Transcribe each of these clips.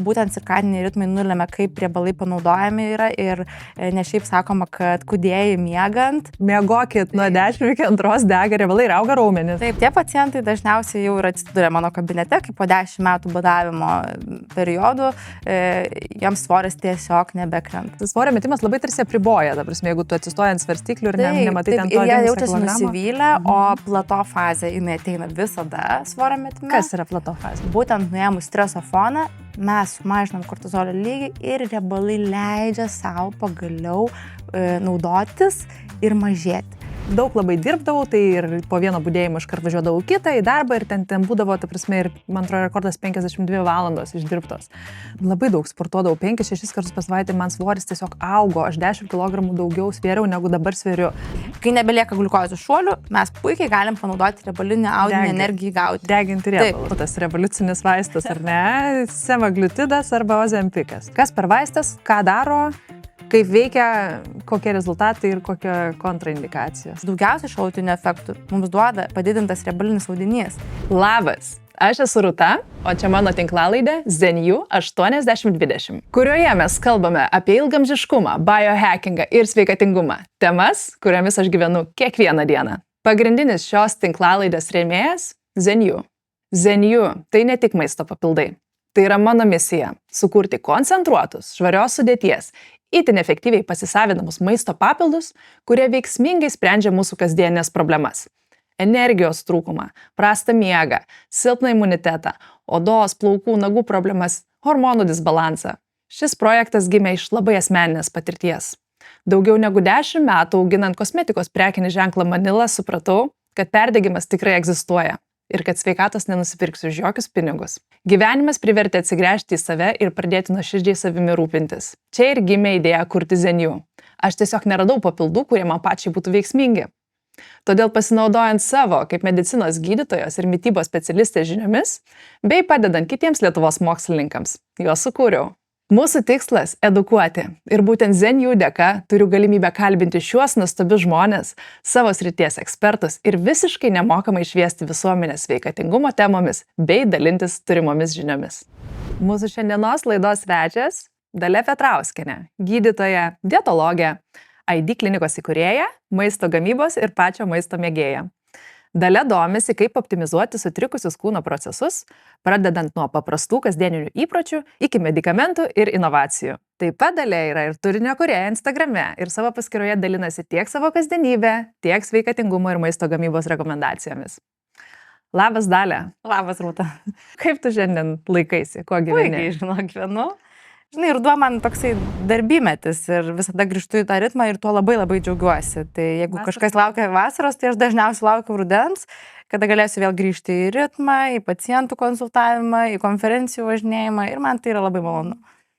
Būtent cirkadiniai ritmai nulėmė, kaip riebalai panaudojami yra ir ne šiaip sakoma, kad kūdėjai miegant. Miegokit nuo 10 iki 2 dega riebalai ir auga raumenys. Taip, tie pacientai dažniausiai jau yra atsiduria mano kabinete, kaip po 10 metų badavimo periodų, jiems svoris tiesiog nebekrenta. Svorio metimas labai tarsi apriboja, ta prasme, jeigu tu atsistoji ant svarstyklių ir nematai ten to. Ir jie jaučiasi nusivylę, o plato fazė, jinai ateina visada svorio metime. Kas yra plato fazė? Būtent nuėmus streso foną, mes sumažinam kortizolio lygį ir riebalai leidžia savo pagaliau naudotis ir mažėti. Daug labai dirbdavau, tai ir po vieno budėjimo iškart važiuodavau kitą į darbą ir ten būdavo, ta prasme, ir man atrodo rekordas 52 valandos išdirbtos. Labai daug sportuodavau, 5-6 kartus per savaitę, man svoris tiesiog augo, aš 10 kg daugiau svėriau negu dabar svėriu. Kai nebelieka gliukozės šuolių, mes puikiai galim panaudoti riebalinę audinį energijai gauti. Deginti riebalų. Tas revoliucinis vaistas, ar ne? Semaglutidas arba ozempikas. Kas per vaistas, ką daro? Kaip veikia, kokie rezultatai ir kokie kontraindikacijos. Daugiausiai šalutinių efektų mums duoda padidintas riebalinis audinys. Labas, aš esu Rūta, o čia mano tinklalaidė Zenju 8020, kurioje mes kalbame apie ilgaamžiškumą, biohackingą ir sveikatingumą. Temas, kuriomis aš gyvenu kiekvieną dieną. Pagrindinis šios tinklalaidės rėmėjas – Zenju. Zenju – tai ne tik maisto papildai. Tai yra mano misija – sukurti koncentruotus, švarios sudėties, itin efektyviai pasisavinamus maisto papildus, kurie veiksmingai sprendžia mūsų kasdienės problemas. Energijos trūkumą, prastą miegą, silpną imunitetą, odos, plaukų, nagų problemas, hormonų disbalansą. Šis projektas gimė iš labai asmeninės patirties. Daugiau negu 10 metų auginant kosmetikos prekinį ženklą Manila supratau, kad perdegimas tikrai egzistuoja ir kad sveikatos nenusipirksiu už jokius pinigus. Gyvenimas privertė atsigręžti į save ir pradėti nuoširdžiai savimi rūpintis. Čia ir gimė idėja kurti Zenju. Aš tiesiog neradau papildų, kurie man pačiai būtų veiksmingi. Todėl pasinaudojant savo kaip medicinos gydytojos ir mitybos specialistės žiniomis, bei padedant kitiems Lietuvos mokslininkams, juos sukūriau. Mūsų tikslas – edukuoti. Ir būtent Zenju dėka turiu galimybę kalbinti šiuos nuostabius žmonės, savo srities ekspertus ir visiškai nemokamai šviesti visuomenės sveikatingumo temomis bei dalintis turimomis žiniomis. Mūsų šiandienos laidos svečias – Dalia Petrauskienė, gydytoja, dietologė, ID klinikos įkūrėja, maisto gamybos ir pačio maisto mėgėja. Dalia domisi, kaip optimizuoti sutrikusius kūno procesus, pradedant nuo paprastų kasdieninių įpročių iki medikamentų ir inovacijų. Taip pat Dalia yra ir turinio kūrėja Instagrame ir savo paskyroje dalinasi tiek savo kasdienybę, tiek sveikatingumo ir maisto gamybos rekomendacijomis. Labas, Dalia. Labas, Rūta. Kaip tu šiandien laikaisi? Kuo gyveni? Puikiai, žinok, gyvenu. Žinai, ruduo man toksai darbymetis ir visada grįžtu į tą ritmą ir tuo labai labai džiaugiuosi. Tai jeigu kažkas laukia vasaros, tai aš dažniausiai laukiu rudens, kada galėsiu vėl grįžti į ritmą, į pacientų konsultavimą, į konferencijų važinėjimą ir man tai yra labai malonu.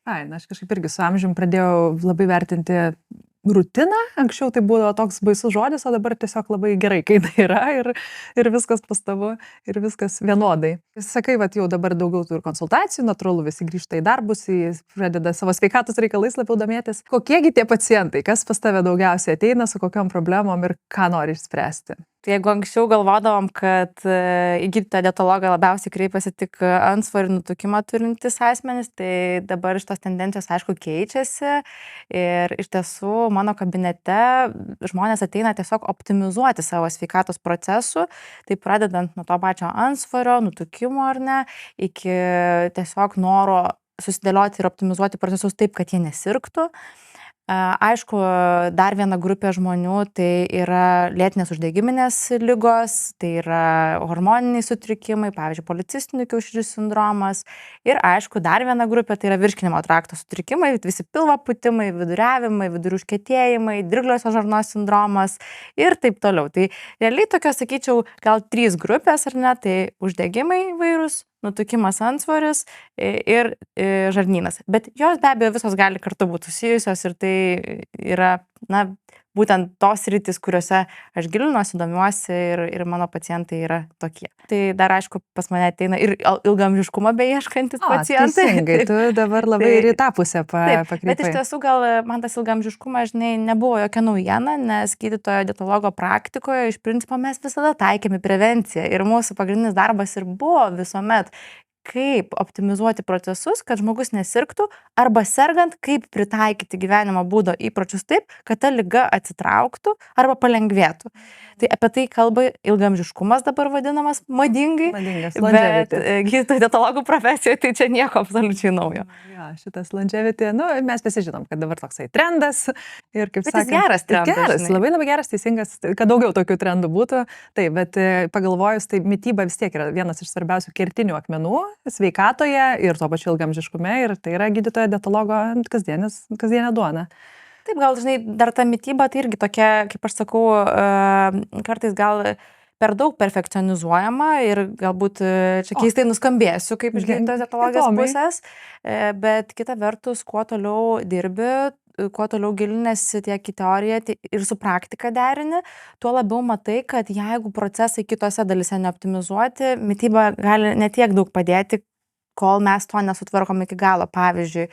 Aš kažkaip irgi su amžiumi pradėjau labai vertinti rutiną. Anksčiau tai būdavo toks baisus žodis, o dabar tiesiog labai gerai, kai tai yra ir viskas pastabu ir viskas vienodai. Sakai, jau dabar daugiau tų ir konsultacijų, natūralu visi grįžta į darbus, pradeda savo sveikatos reikalais labiau domėtis. Kokiegi tie pacientai, kas pas tave daugiausiai ateina, su kokiom problemom ir ką nori išspręsti? Tai jeigu anksčiau galvodavom, kad į gydytoją dietologą labiausiai kreipiasi tik antsvorį nutukimą turintys asmenys, tai dabar šitos tendencijos aišku keičiasi ir iš tiesų mano kabinete žmonės ateina tiesiog optimizuoti savo sveikatos procesų, tai pradedant nuo to pačio antsvorio, nutukimo ar ne, iki tiesiog noro susidėlioti ir optimizuoti procesus taip, kad jie nesirgtų. Aišku, dar viena grupė žmonių tai yra lėtinės uždegiminės ligos, tai yra hormoniniai sutrikimai, pavyzdžiui, policistinių kiaušidžių sindromas ir aišku, dar viena grupė tai yra virškinimo trakto sutrikimai, visi pilvo pūtimai, viduriavimai, vidurių užkietėjimai, dirgliosios žarnos sindromas ir taip toliau. Tai realiai tokios, sakyčiau, gal 3 grupės ar ne, tai uždegimai įvairūs, nutukimas, antsvoris ir žarnynas. Bet jos be abejo visos gali kartu būti susijusios ir tai yra, būtent tos sritys, kuriuose aš gilinuosi, domiuosi ir mano pacientai yra tokie. Tai dar aišku, pas mane ateina ir ilgaamžiškumą beieškantis pacientai. Teisingai, tu dabar labai ir į tą pusę pakrypai. Bet iš tiesų gal man tas ilgaamžiškumas, žinai, nebuvo jokia naujiena, nes gydytojo dietologo praktikoje iš principo mes visada taikėme prevenciją ir mūsų pagrindinis darbas ir buvo visuomet kaip optimizuoti procesus, kad žmogus nesirgtų, arba sergant, kaip pritaikyti gyvenimo būdo įpročius taip, kad ta liga atsitrauktų arba palengvėtų. Tai apie tai kalba ilgamžiškumas dabar vadinamas madingai, Madingas, bet longevity. gydytojų dietologų profesijoje tai čia nieko absoliučiai naujo. Jo, šitas longevity, mes visi žinom, kad dabar toksai trendas ir kaip Bet jis geras trendas, geras, žinai. labai geras, teisingas, kad daugiau tokių trendų būtų. Taip, bet pagalvojus, tai mityba vis tiek yra vienas iš svarbiausių kertinių akmenų sveikatoje ir tuo pačiu ilgamžiškume ir tai yra gydytojo dietologo kasdienė duona. Taip, gal, žinai, dar ta mityba tai irgi tokia, kaip aš sakau, kartais gal per daug perfekcionizuojama ir galbūt čia keistai nuskambėsiu kaip iš gydytojos dietologijos pusės, bet kita vertus, kuo toliau dirbi, kuo toliau gilinėsi tiek į teoriją ir su praktika derini, tuo labiau matai, kad jeigu procesai kitose dalyse neoptimizuoti, mityba gali netiek daug padėti, kol mes to nesutvarkom iki galo. Pavyzdžiui,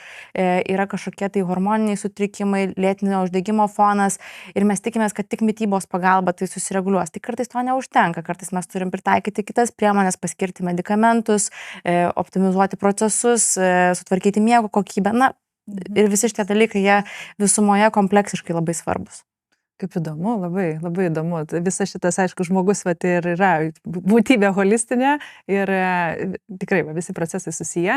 yra kažkokie tai hormoniniai sutrikimai, lėtinio uždegimo fonas ir mes tikimės, kad tik mitybos pagalba tai susireguliuos. Tai kartais to neužtenka, kartais mes turim pritaikyti kitas priemonės, paskirti medikamentus, optimizuoti procesus, sutvarkyti miego kokybę. Ir visi šitie dalykai, jie visumoje kompleksiškai labai svarbus. Kaip įdomu, labai įdomu. Visas šitas, aišku, žmogus ir yra būtybė holistinė ir tikrai visi procesai susiję.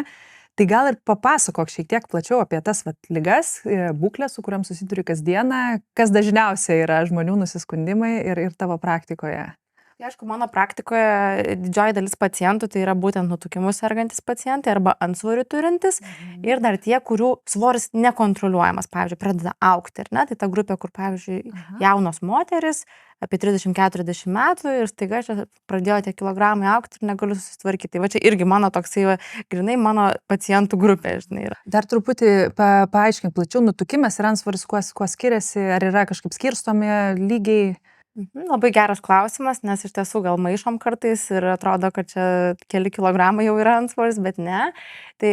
Tai gal ir papasakok šiek tiek plačiau apie tas ligas, būklės, su kuriam susiduri kasdieną, kas dažniausiai yra žmonių nusiskundimai ir tavo praktikoje. Tai aišku, mano praktikoje didžioji dalis pacientų tai yra būtent nutukimus sergantis pacientai arba antsvorį turintis ir dar tie, kurių svoris nekontroliuojamas, pavyzdžiui, pradeda augti, ar ne? Tai ta grupė, kur, pavyzdžiui, jaunos moteris apie 30-40 metų ir staiga čia pradėjo tie kilogramai augti ir negaliu susitvarkyti. Tai va čia irgi mano toksai, grinai mano pacientų grupė, žinai, yra. Dar truputį paaiškink plačiau, nutukimas ir antsvoris kuo skiriasi, ar yra kažkaip skirstomi lygiai? Labai geras klausimas, nes iš tiesų gal maišom kartais ir atrodo, kad čia keli kilogramai jau yra antsvoris, bet ne. Tai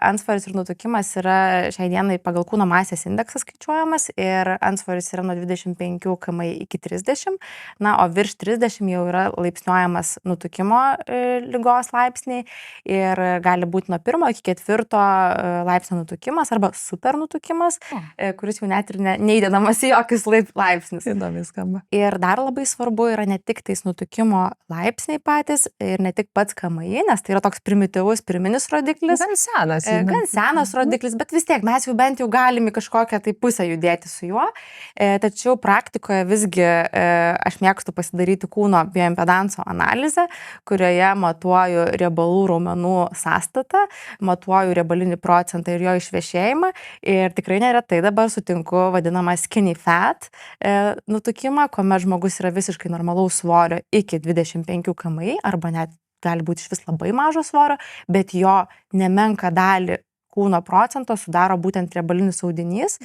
antsvoris ir nutukimas yra šiai dienai pagal kūno masės indeksas skaičiuojamas ir antsvoris yra nuo 25 km iki 30, o virš 30 jau yra laipsniuojamas nutukimo ligos laipsniai ir gali būti nuo 1 iki 4 laipsnio nutukimas arba supernutukimas, kuris jau net ir neįdedamas į jokius laipsnius. Įdomiai skamba. Ir dar labai svarbu yra ne tik tais nutukimo laipsniai patys ir ne tik pats KMI, nes tai yra toks primityvus pirminis rodiklis. Gan senas rodiklis, bet vis tiek mes jau bent jau galim į kažkokią tai pusę judėti su juo. Tačiau praktikoje visgi aš mėgstu pasidaryti kūno bioimpedanso analizę, kurioje matuoju riebalų raumenų sąstatą, matuoju riebalinį procentą ir jo išvešėjimą. Ir tikrai neretai dabar sutinku vadinamą skinny fat nutukimą, kuomet žmogus yra visiškai normalaus svorio iki 25 km arba net gali būti iš vis labai mažo svorio, bet jo nemenka dalį kūno procento sudaro būtent riebalinis audinys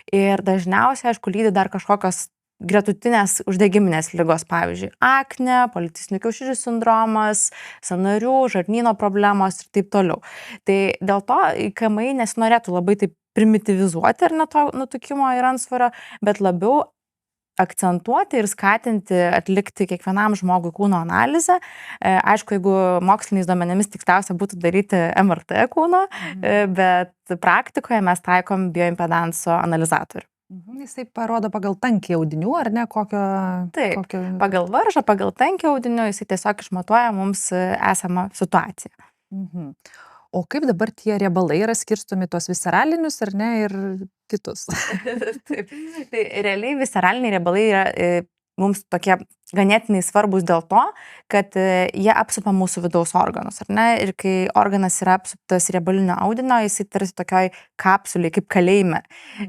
ir dažniausiai, aišku, lydi dar kažkokios gretutinės uždegiminės ligos, pavyzdžiui, akne, policistinių kiaušidžių sindromas, sąnarių, žarnyno problemos ir taip toliau. Tai dėl to KMI nesinorėtų labai taip primityvizuoti ar ne to nutukimo ir antsvorio, bet labiau akcentuoti ir skatinti atlikti kiekvienam žmogui kūno analizę. Aišku, jeigu moksliniais duomenimis tiksliausia būtų daryti MRT kūno, bet praktikoje mes taikom bioimpedanso analizatorių. Jisai parodo pagal tankį audinių, ar ne? Taip, pagal varžą, pagal tankį audinių, jisai tiesiog išmatuoja mums esamą situaciją. O kaip dabar tie riebalai yra skirstomi, tuos visceralinius ar ne ir kitus? Taip, tai realiai visceraliniai riebalai yra mums tokie ganėtinai svarbus dėl to, kad jie apsupa mūsų vidaus organus, ar ne? Ir kai organas yra apsuptas riebalinio audinio, jisai tarsi tokioj kapsuliai, kaip kalėjime.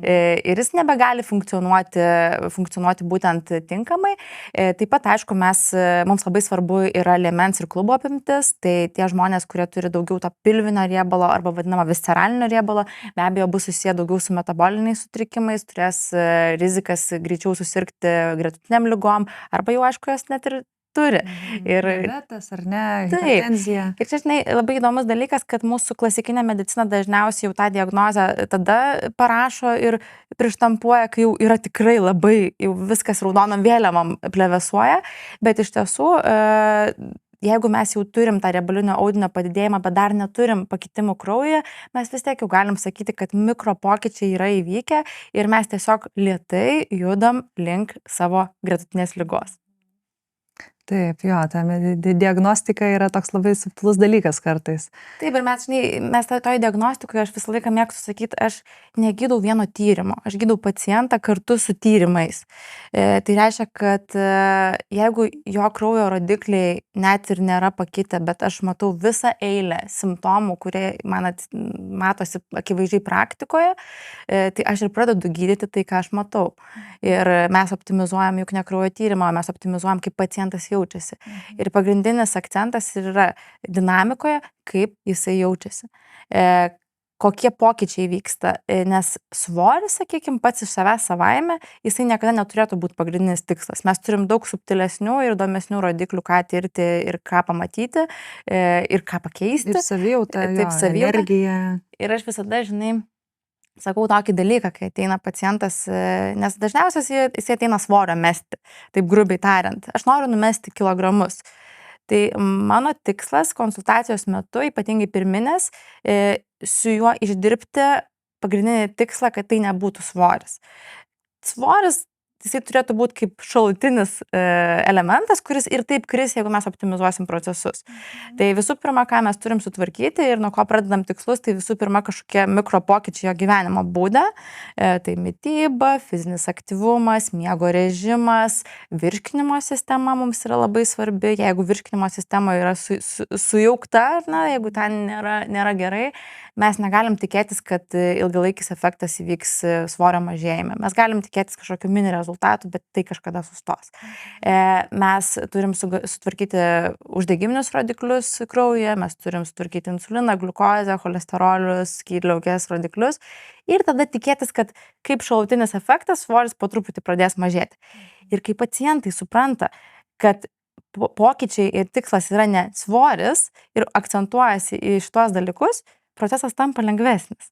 Ir jis nebegali funkcionuoti būtent tinkamai. Taip pat, aišku, mums labai svarbu yra liemens ir klubo apimtis, tai tie žmonės, kurie turi daugiau to pilvinio riebalo arba vadinamo visceralinio riebalo, be abejo bus susiję daugiau su metaboliniais sutrikimais, turės rizikas greičiau susirgti gretutiniam ligom, arba jau aišku, jos net ir turi. Ir diabetas, ar ne, hipertenzija. Ir čia, žinai, labai įdomus dalykas, kad mūsų klasikinė medicina dažniausiai jau tą diagnozę tada parašo ir prištampuoja, kai jau yra tikrai labai, jau viskas raudonom vėliavom plevėsuoja, bet iš tiesų jeigu mes jau turim tą riebalinio audinio padidėjimą, bet dar neturim pakitimų kraujyje, mes vis tiek jau galim sakyti, kad mikro pokyčiai yra įvykę ir mes tiesiog lėtai judam link savo gretutinės ligos. Taip, jo, ta diagnostika yra toks labai subtilus dalykas kartais. Taip, ir mes toj diagnostikoje, aš visą laiką mėgstu sakyti, aš negydau vieno tyrimo, aš gydau pacientą kartu su tyrimais. Tai reiškia, kad jeigu jo kraujo rodikliai net ir nėra pakitę, bet aš matau visą eilę simptomų, kurie man matosi akivaizdžiai praktikoje, tai aš ir pradedu gydyti tai, ką aš matau. Ir mes optimizuojam juk ne kraujo tyrimą, mes optimizuojam, kaip pacientas jaučiasi. Ir pagrindinis akcentas yra dinamikoje, kaip jisai jaučiasi. Kokie pokyčiai vyksta, nes svoris, sakykime, pats iš savęs savaime, jisai niekada neturėtų būti pagrindinis tikslas. Mes turim daug subtilesnių ir įdomesnių rodiklių, ką tirti ir ką pamatyti ir ką pakeisti. Ir savijauta, energija. Ir aš visada, žinai, sakau tokį dalyką, kai ateina pacientas, nes dažniausiai jis ateina svorio mesti, taip grubiai tariant. Aš noriu numesti kilogramus. Tai mano tikslas konsultacijos metu, ypatingai pirminės, su juo išdirbti pagrindinį tikslą, kad tai nebūtų svoris. Svoris, jisai turėtų būti kaip šalutinis elementas, kuris ir taip kris, jeigu mes optimizuosim procesus. Tai visų pirma, ką mes turim sutvarkyti ir nuo ko pradedam tikslus, tai visų pirma kažkokie mikropokyčiai jo gyvenimo būdą. Tai mityba, fizinis aktyvumas, miego režimas, virškinimo sistema mums yra labai svarbi. Jeigu virškinimo sistema yra sujaukta, jeigu ten nėra gerai, mes negalim tikėtis, kad ilgalaikis efektas įvyks svorio mažėjime. Mes galim tikėtis kažkokių mini rezultatų, bet tai kažkada sustos. Mes turim sutvarkyti uždegiminius rodiklius kraujyje, mes turim sutvarkyti insuliną, gliukozę, cholesterolius, skydliaukės rodiklius ir tada tikėtis, kad kaip šalutinis efektas svoris po truputį pradės mažėti. Ir kai pacientai supranta, kad pokyčiai ir tikslas yra ne svoris ir akcentuojasi į šitos dalykus, procesas tampa lengvesnis.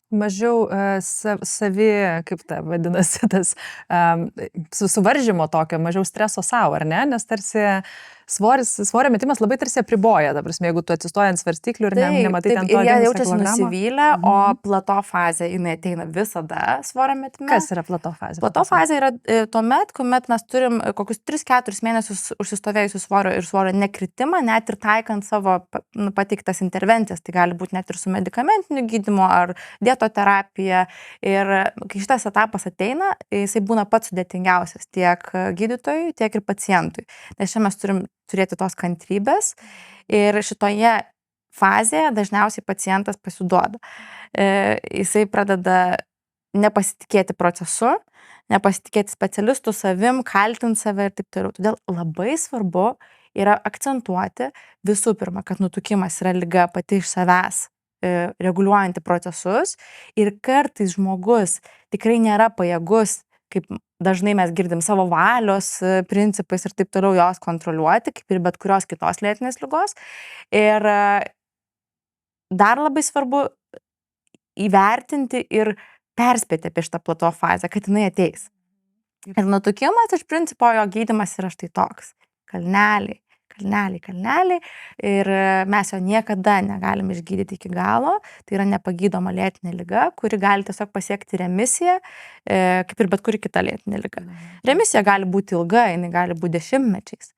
Mažiau savi, kaip ta vadinasi, tas suvaržymo tokio, mažiau streso savo, ar ne? Nes tarsi svorio metimas labai tarsi apriboja, ta prasme, jeigu tu atsistoji ant svarstyklių ir nematai ten to. Ir jie jaučiasi nusivylę, o plato fazė, jinai ateina visada svorio metime. Kas yra plato fazė? Plato fazė yra tuomet, kuomet mes turim kokius 3-4 mėnesius užsistovėjusių svorio ir svorio nekritimą, net ir taikant savo pateiktas intervencijas. Tai gali būti net ir su medikamentiniu gydymu ar dietoterapija. Ir kai šitas etapas ateina, jisai būna pats sudėtingiausias tiek gydytojui, tiek ir pacientui. Nes čia mes turim turėti tos kantrybės ir šitoje fazėje dažniausiai pacientas pasiduoda. Jisai pradeda nepasitikėti procesu, nepasitikėti specialistų savim, kaltinti save ir taip toliau. Todėl labai svarbu yra akcentuoti visų pirma, kad nutukimas yra liga pati iš savęs, reguliuojanti procesus ir kartais žmogus tikrai nėra pajėgus, kaip dažnai mes girdim, savo valios principais ir taip toliau jos kontroliuoti, kaip ir bet kurios kitos lėtinės ligos. Ir dar labai svarbu įvertinti ir perspėti apie šitą plato fazę, kad jinai ateis. Ir nutukimas iš principo jo gydymas yra štai toks. Kalneliai. Ir mes jo niekada negalim išgydyti iki galo. Tai yra nepagydoma lėtinė liga, kuri gali tiesiog pasiekti remisiją, kaip ir bet kuri kita lėtinė liga. Remisija gali būti ilga, jinai gali būti 10-mečiais.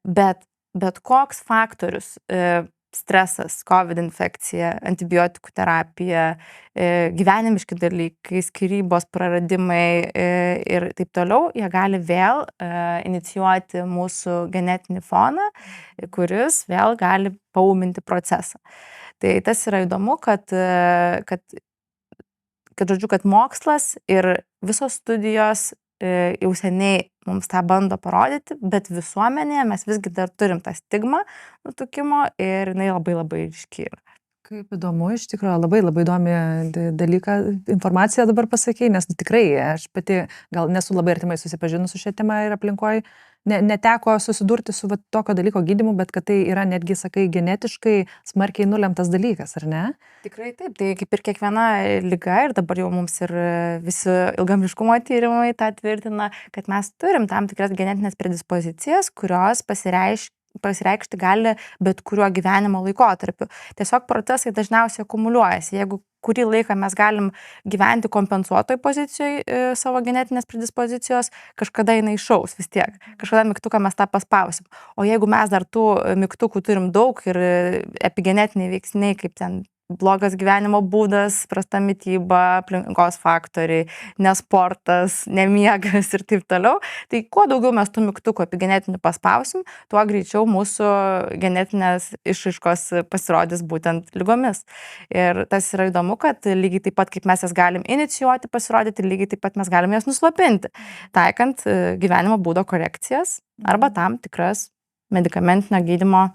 Bet koks faktorius, stresas, COVID infekcija, antibiotikų terapija, gyvenimiški dalykai, skyrybos, praradimai ir taip toliau, jie gali vėl inicijuoti mūsų genetinį foną, kuris vėl gali paūminti procesą. Tai tas yra įdomu, kad mokslas ir visos studijos jau seniai mums tą bando parodyti, bet visuomenėje mes visgi dar turim tą stigmą nutukimo ir jinai labai labai ryški yra. Kaip įdomu, iš tikrųjų, labai įdomi dalyką, informaciją dabar pasakei, nes tikrai aš pati gal nesu labai artimai susipažinus su šią temą ir aplinkoje neteko susidurti su tokio dalyko gydymu, bet kad tai yra netgi, sakai, genetiškai smarkiai nulemtas dalykas, ar ne? Tikrai taip, tai kaip ir kiekviena liga ir dabar jau mums ir visi ilgaamžiškumo tyrimai tą tvirtina, kad mes turim tam tikras genetinės predispozicijas, kurios pasireikšti gali bet kuriuo gyvenimo laikotarpiu. Tiesiog procesai dažniausiai akumuliuojasi. Jeigu kurį laiką mes galim gyventi kompensuotoj pozicijoje savo genetinės predispozicijos, kažkada jinai išaus vis tiek. Kažkada mygtuką mes tą paspausim. O jeigu mes dar tų mygtukų turim daug ir epigenetiniai veiksniai, kaip ten blogas gyvenimo būdas, prasta mityba, aplinkos faktoriai, nesportas, nemiegas ir taip toliau, tai kuo daugiau mes tų mygtukų epigenetinių paspausim, tuo greičiau mūsų genetinės išraiškos pasirodys būtent ligomis. Ir tas yra įdomu, kad lygiai taip pat, kaip mes jas galim inicijuoti pasirodyti, lygiai taip pat mes galim jas nuslopinti, taikant gyvenimo būdo korekcijas arba tam tikras medikamentinio gydymo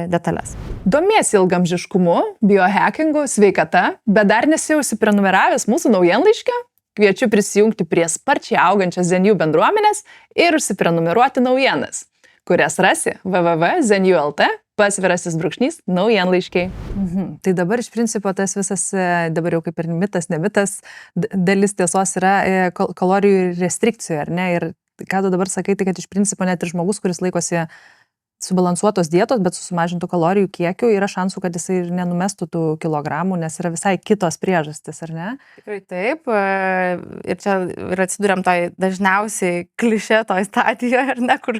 detalės. Domiesi ilgamžiškumu, biohackingu, sveikata, bet dar nesi užsiprenumeravęs mūsų naujienlaiškio? Kviečiu prisijungti prie sparčiai augančios Zen You bendruomenės ir užsiprenumeruoti naujienas, kurias rasi www.zenyou.lt /naujienlaiškiai. Tai dabar iš principo tas visas, dabar jau kaip ir mitas, ne mitas, dalis tiesos yra kalorijų restrikcijų, ar ne? Ir ką tu dabar sakai, tai kad iš principo net ir žmogus, kuris laikosi subalansuotos dietos, bet su sumažintų kalorijų kiekiu, yra šansų, kad jisai ir nenumestų tų kilogramų, nes yra visai kitos priežastys, ar ne? Tikrai taip. Ir čia ir atsiduriam toj dažniausiai klišė toj stadijoje, ar ne, kur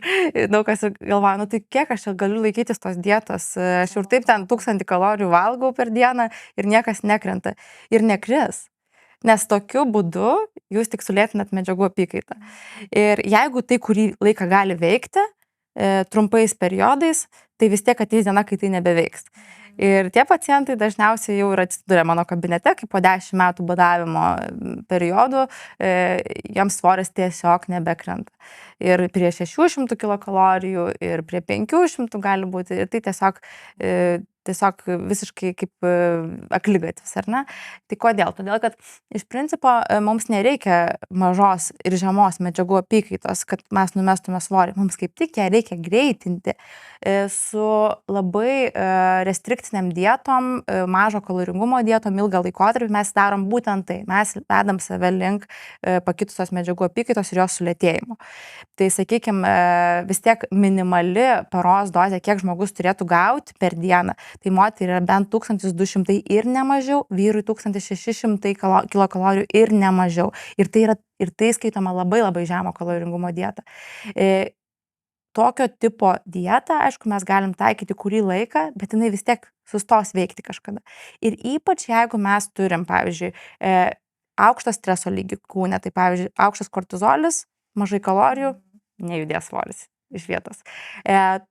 daug kas galvoja, nu tai kiek aš čia galiu laikytis tos dietos. Aš jau taip ten 1000 kalorijų valgau per dieną ir niekas nekrenta. Ir nekris. Nes tokiu būdu jūs tik sulėtinat medžiagų apykaitą. Ir jeigu tai kurį laiką gali veikti, trumpais periodais, tai vis tiek ateis diena, kai tai nebeveiks. Ir tie pacientai dažniausiai jau ir atsiduria mano kabinete, kai po 10 metų badavimo periodų jiems svoris tiesiog nebekrenta. Ir prie 600 kilokalorijų, ir prie 500 gali būti. Ir tai tiesiog visiškai kaip akligatvis, ar ne? Tai kodėl? Todėl, kad iš principo mums nereikia mažos ir žemos medžiagų apykaitos, kad mes numestume svorį. Mums kaip tik ją reikia greitinti su labai restrikciniam dietom, mažo kaloringumo dietom, ilgą laikotarpį mes darom būtent tai. Mes vedam save link pakitusios medžiagų apykaitos ir jos sulėtėjimo. Tai, sakykime, vis tiek minimali paros dozė, kiek žmogus turėtų gauti per dieną. Tai moteriai yra bent 1200 ir ne mažiau, vyrui 1600 kilokalorijų ir ne mažiau. Ir tai skaitoma labai labai žemo kaloringumo dieta. Tokio tipo dietą, aišku, mes galim taikyti kurį laiką, bet jinai vis tiek sustos veikti kažkada. Ir ypač jeigu mes turim, pavyzdžiui, aukštą streso lygį kūne, tai pavyzdžiui, aukštas kortizolis, mažai kalorijų, nejudės svoris iš vietos.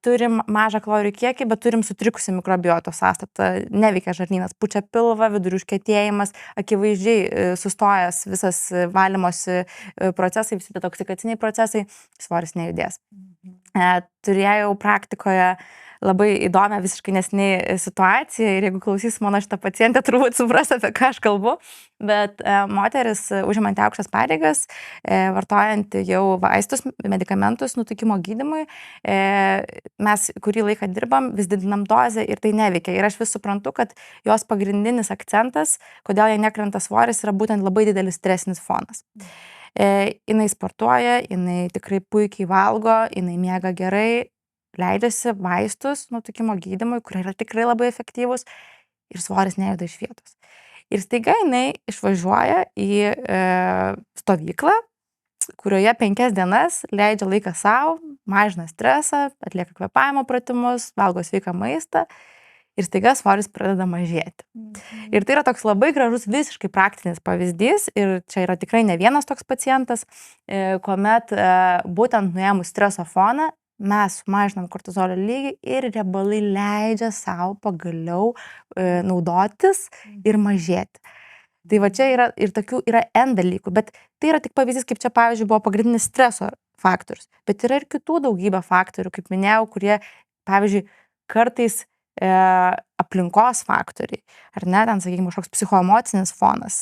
Turim mažą kalorijų kiekį, bet turim sutrikusi mikrobiotos sąstatą, neveikia žarnynas, pučia pilvą, vidurių užkietėjimas, akivaizdžiai sustojęs visas valymosi procesai, visi detoksikaciniai procesai, svoris nejudės. Turėjau praktikoje labai įdomią visiškai neseniai situaciją ir jeigu klausys mano šitą pacientę, turbūt supras, apie ką aš kalbu, bet moteris užimanti aukštas pareigas, vartojanti jau vaistus, medikamentus nutukimo gydymui, mes kurį laiką dirbam, vis didinam dozę ir tai neveikia. Ir aš vis suprantu, kad jos pagrindinis akcentas, kodėl jai nekrenta svoris, yra būtent labai didelis stresinis fonas. Jinai sportuoja, jinai tikrai puikiai valgo, jinai miega gerai, leidžiasi vaistus nutukimo gydymui, kurie yra tikrai labai efektyvūs ir svoris nejuda iš vietos. Ir staiga jinai išvažiuoja į stovyklą, kurioje 5 dienas leidžia laiką savo, mažina stresą, atlieka kvėpavimo pratimus, valgo sveiką maistą ir staiga svoris pradeda mažėti. Ir tai yra toks labai gražus, visiškai praktinis pavyzdys ir čia yra tikrai ne vienas toks pacientas, kuomet būtent nuėmus streso foną mes sumažinam kortizolio lygį ir riebalai leidžia savo pagaliau naudotis ir mažėti. Tai va čia yra ir tokių yra N dalykų, bet tai yra tik pavyzdys, kaip čia pavyzdžiui buvo pagrindinis streso faktorius. Bet yra ir kitų daugybė faktorių, kaip minėjau, kurie, pavyzdžiui, kartais aplinkos faktoriai, ar ne, ten, sakykime, kažkoks psichoemocinis fonas,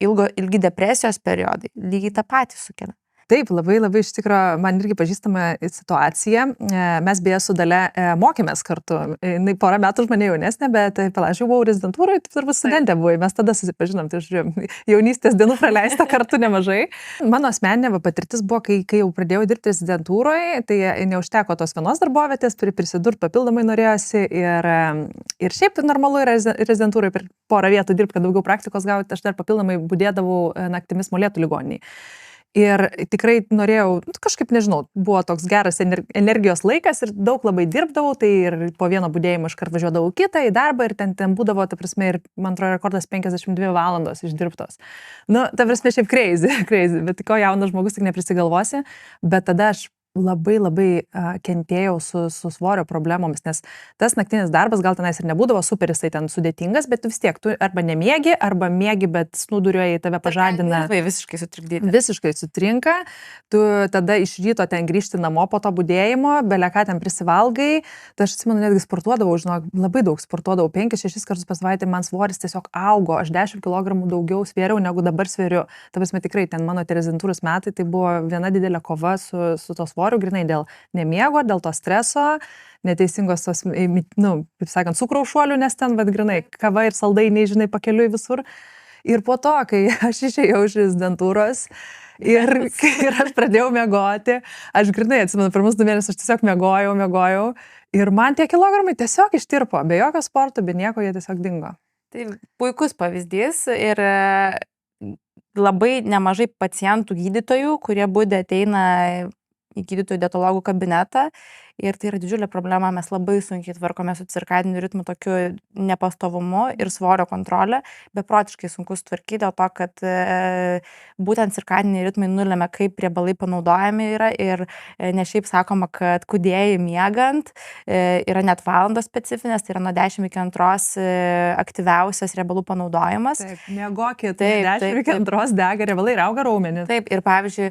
ilgi depresijos periodai, lygiai tą patį sukelia. Taip, labai iš tikrųjų, man irgi pažįstama situacija. Mes beje su Dalia mokėmės kartu. Jis porą metų už mane jaunesnė, bet palažiau, buvau rezidentūroje, tai turbūt studentė buvai. Mes tada susipažinom, tai žiūrėjom, jaunystės dienų praleista kartu nemažai. Mano asmeninė patirtis buvo, kai jau pradėjau dirbti rezidentūroje, tai neužteko tos vienos darbovietės, prisidurti papildomai norėjosi ir šiaip normalu yra rezidentūroje per porą vietų dirbti, kad daugiau praktikos gauti, aš dar papildomai budėdavau naktimis Molėtų ligoninėje. Ir tikrai norėjau, kažkaip nežinau, buvo toks geras energijos laikas ir daug labai dirbdavau, tai ir po vieno budėjimo iškart važiuodavau kitą į darbą ir ten būdavo, ta prasme, ir man atrodo rekordas 52 valandos išdirbtos. Ta prasme, šiaip crazy, bet ko jaunas žmogus tik neprisigalvosi, bet tada aš labai kentėjau su svorio problemomis, nes tas naktinis darbas gal tenais ir nebūdavo super jisai ten sudėtingas, bet vis tiek tu arba nemiegi, arba miegi, bet snūduriuoji tave pažadina. Visiškai sutrikdyti. Visiškai sutrinka, tu tada iš ryto ten grįžti namo po to budėjimo, beleką ten prisivalgai, tai aš atsimenu, netgi sportuodavau, žinok, labai daug sportuodavau, 5-6 kartus per savaitę, man svoris tiesiog augo, aš 10 kg daugiau svėriau, negu dabar svėriu. Ta prasme, tikrai ten mano rezidentūros metai, tai buvo viena didelė kova su to svoriu, grinai dėl nemiego, dėl to streso, neteisingos tos, kaip sakant, cukraus šuolių, nes ten, bet grinai, kava ir saldainiai, žinai, pakeliui visur. Ir po to, kai aš išėjau iš rezidentūros ir aš pradėjau miegoti, aš grinai atsimenu, pirmus 2 mėnesius aš tiesiog miegojau ir man tie kilogramai tiesiog ištirpo, be jokio sporto, be nieko jie tiesiog dingo. Tai puikus pavyzdys ir labai nemažai pacientų gydytojų, kurie būdė ateina į gydytojų dietologų kabinetą ir tai yra didžiulė problema, mes labai sunkiai tvarkome su cirkadiniu ritmu, tokiu nepastovumu ir svorio kontrolė, beprotiškai sunku sutvarkyti dėl to, kad būtent cirkadiniai ritmai nulėmė, kaip riebalai panaudojami yra ir ne šiaip sakoma, kad kūdėjai miegant yra net valandos specifinės, tai yra nuo 10 iki 2 aktyviausias riebalų panaudojimas. Taip, miegokit, 10 iki 2 dega riebalai ir auga raumenys. Taip, ir pavyzdžiui,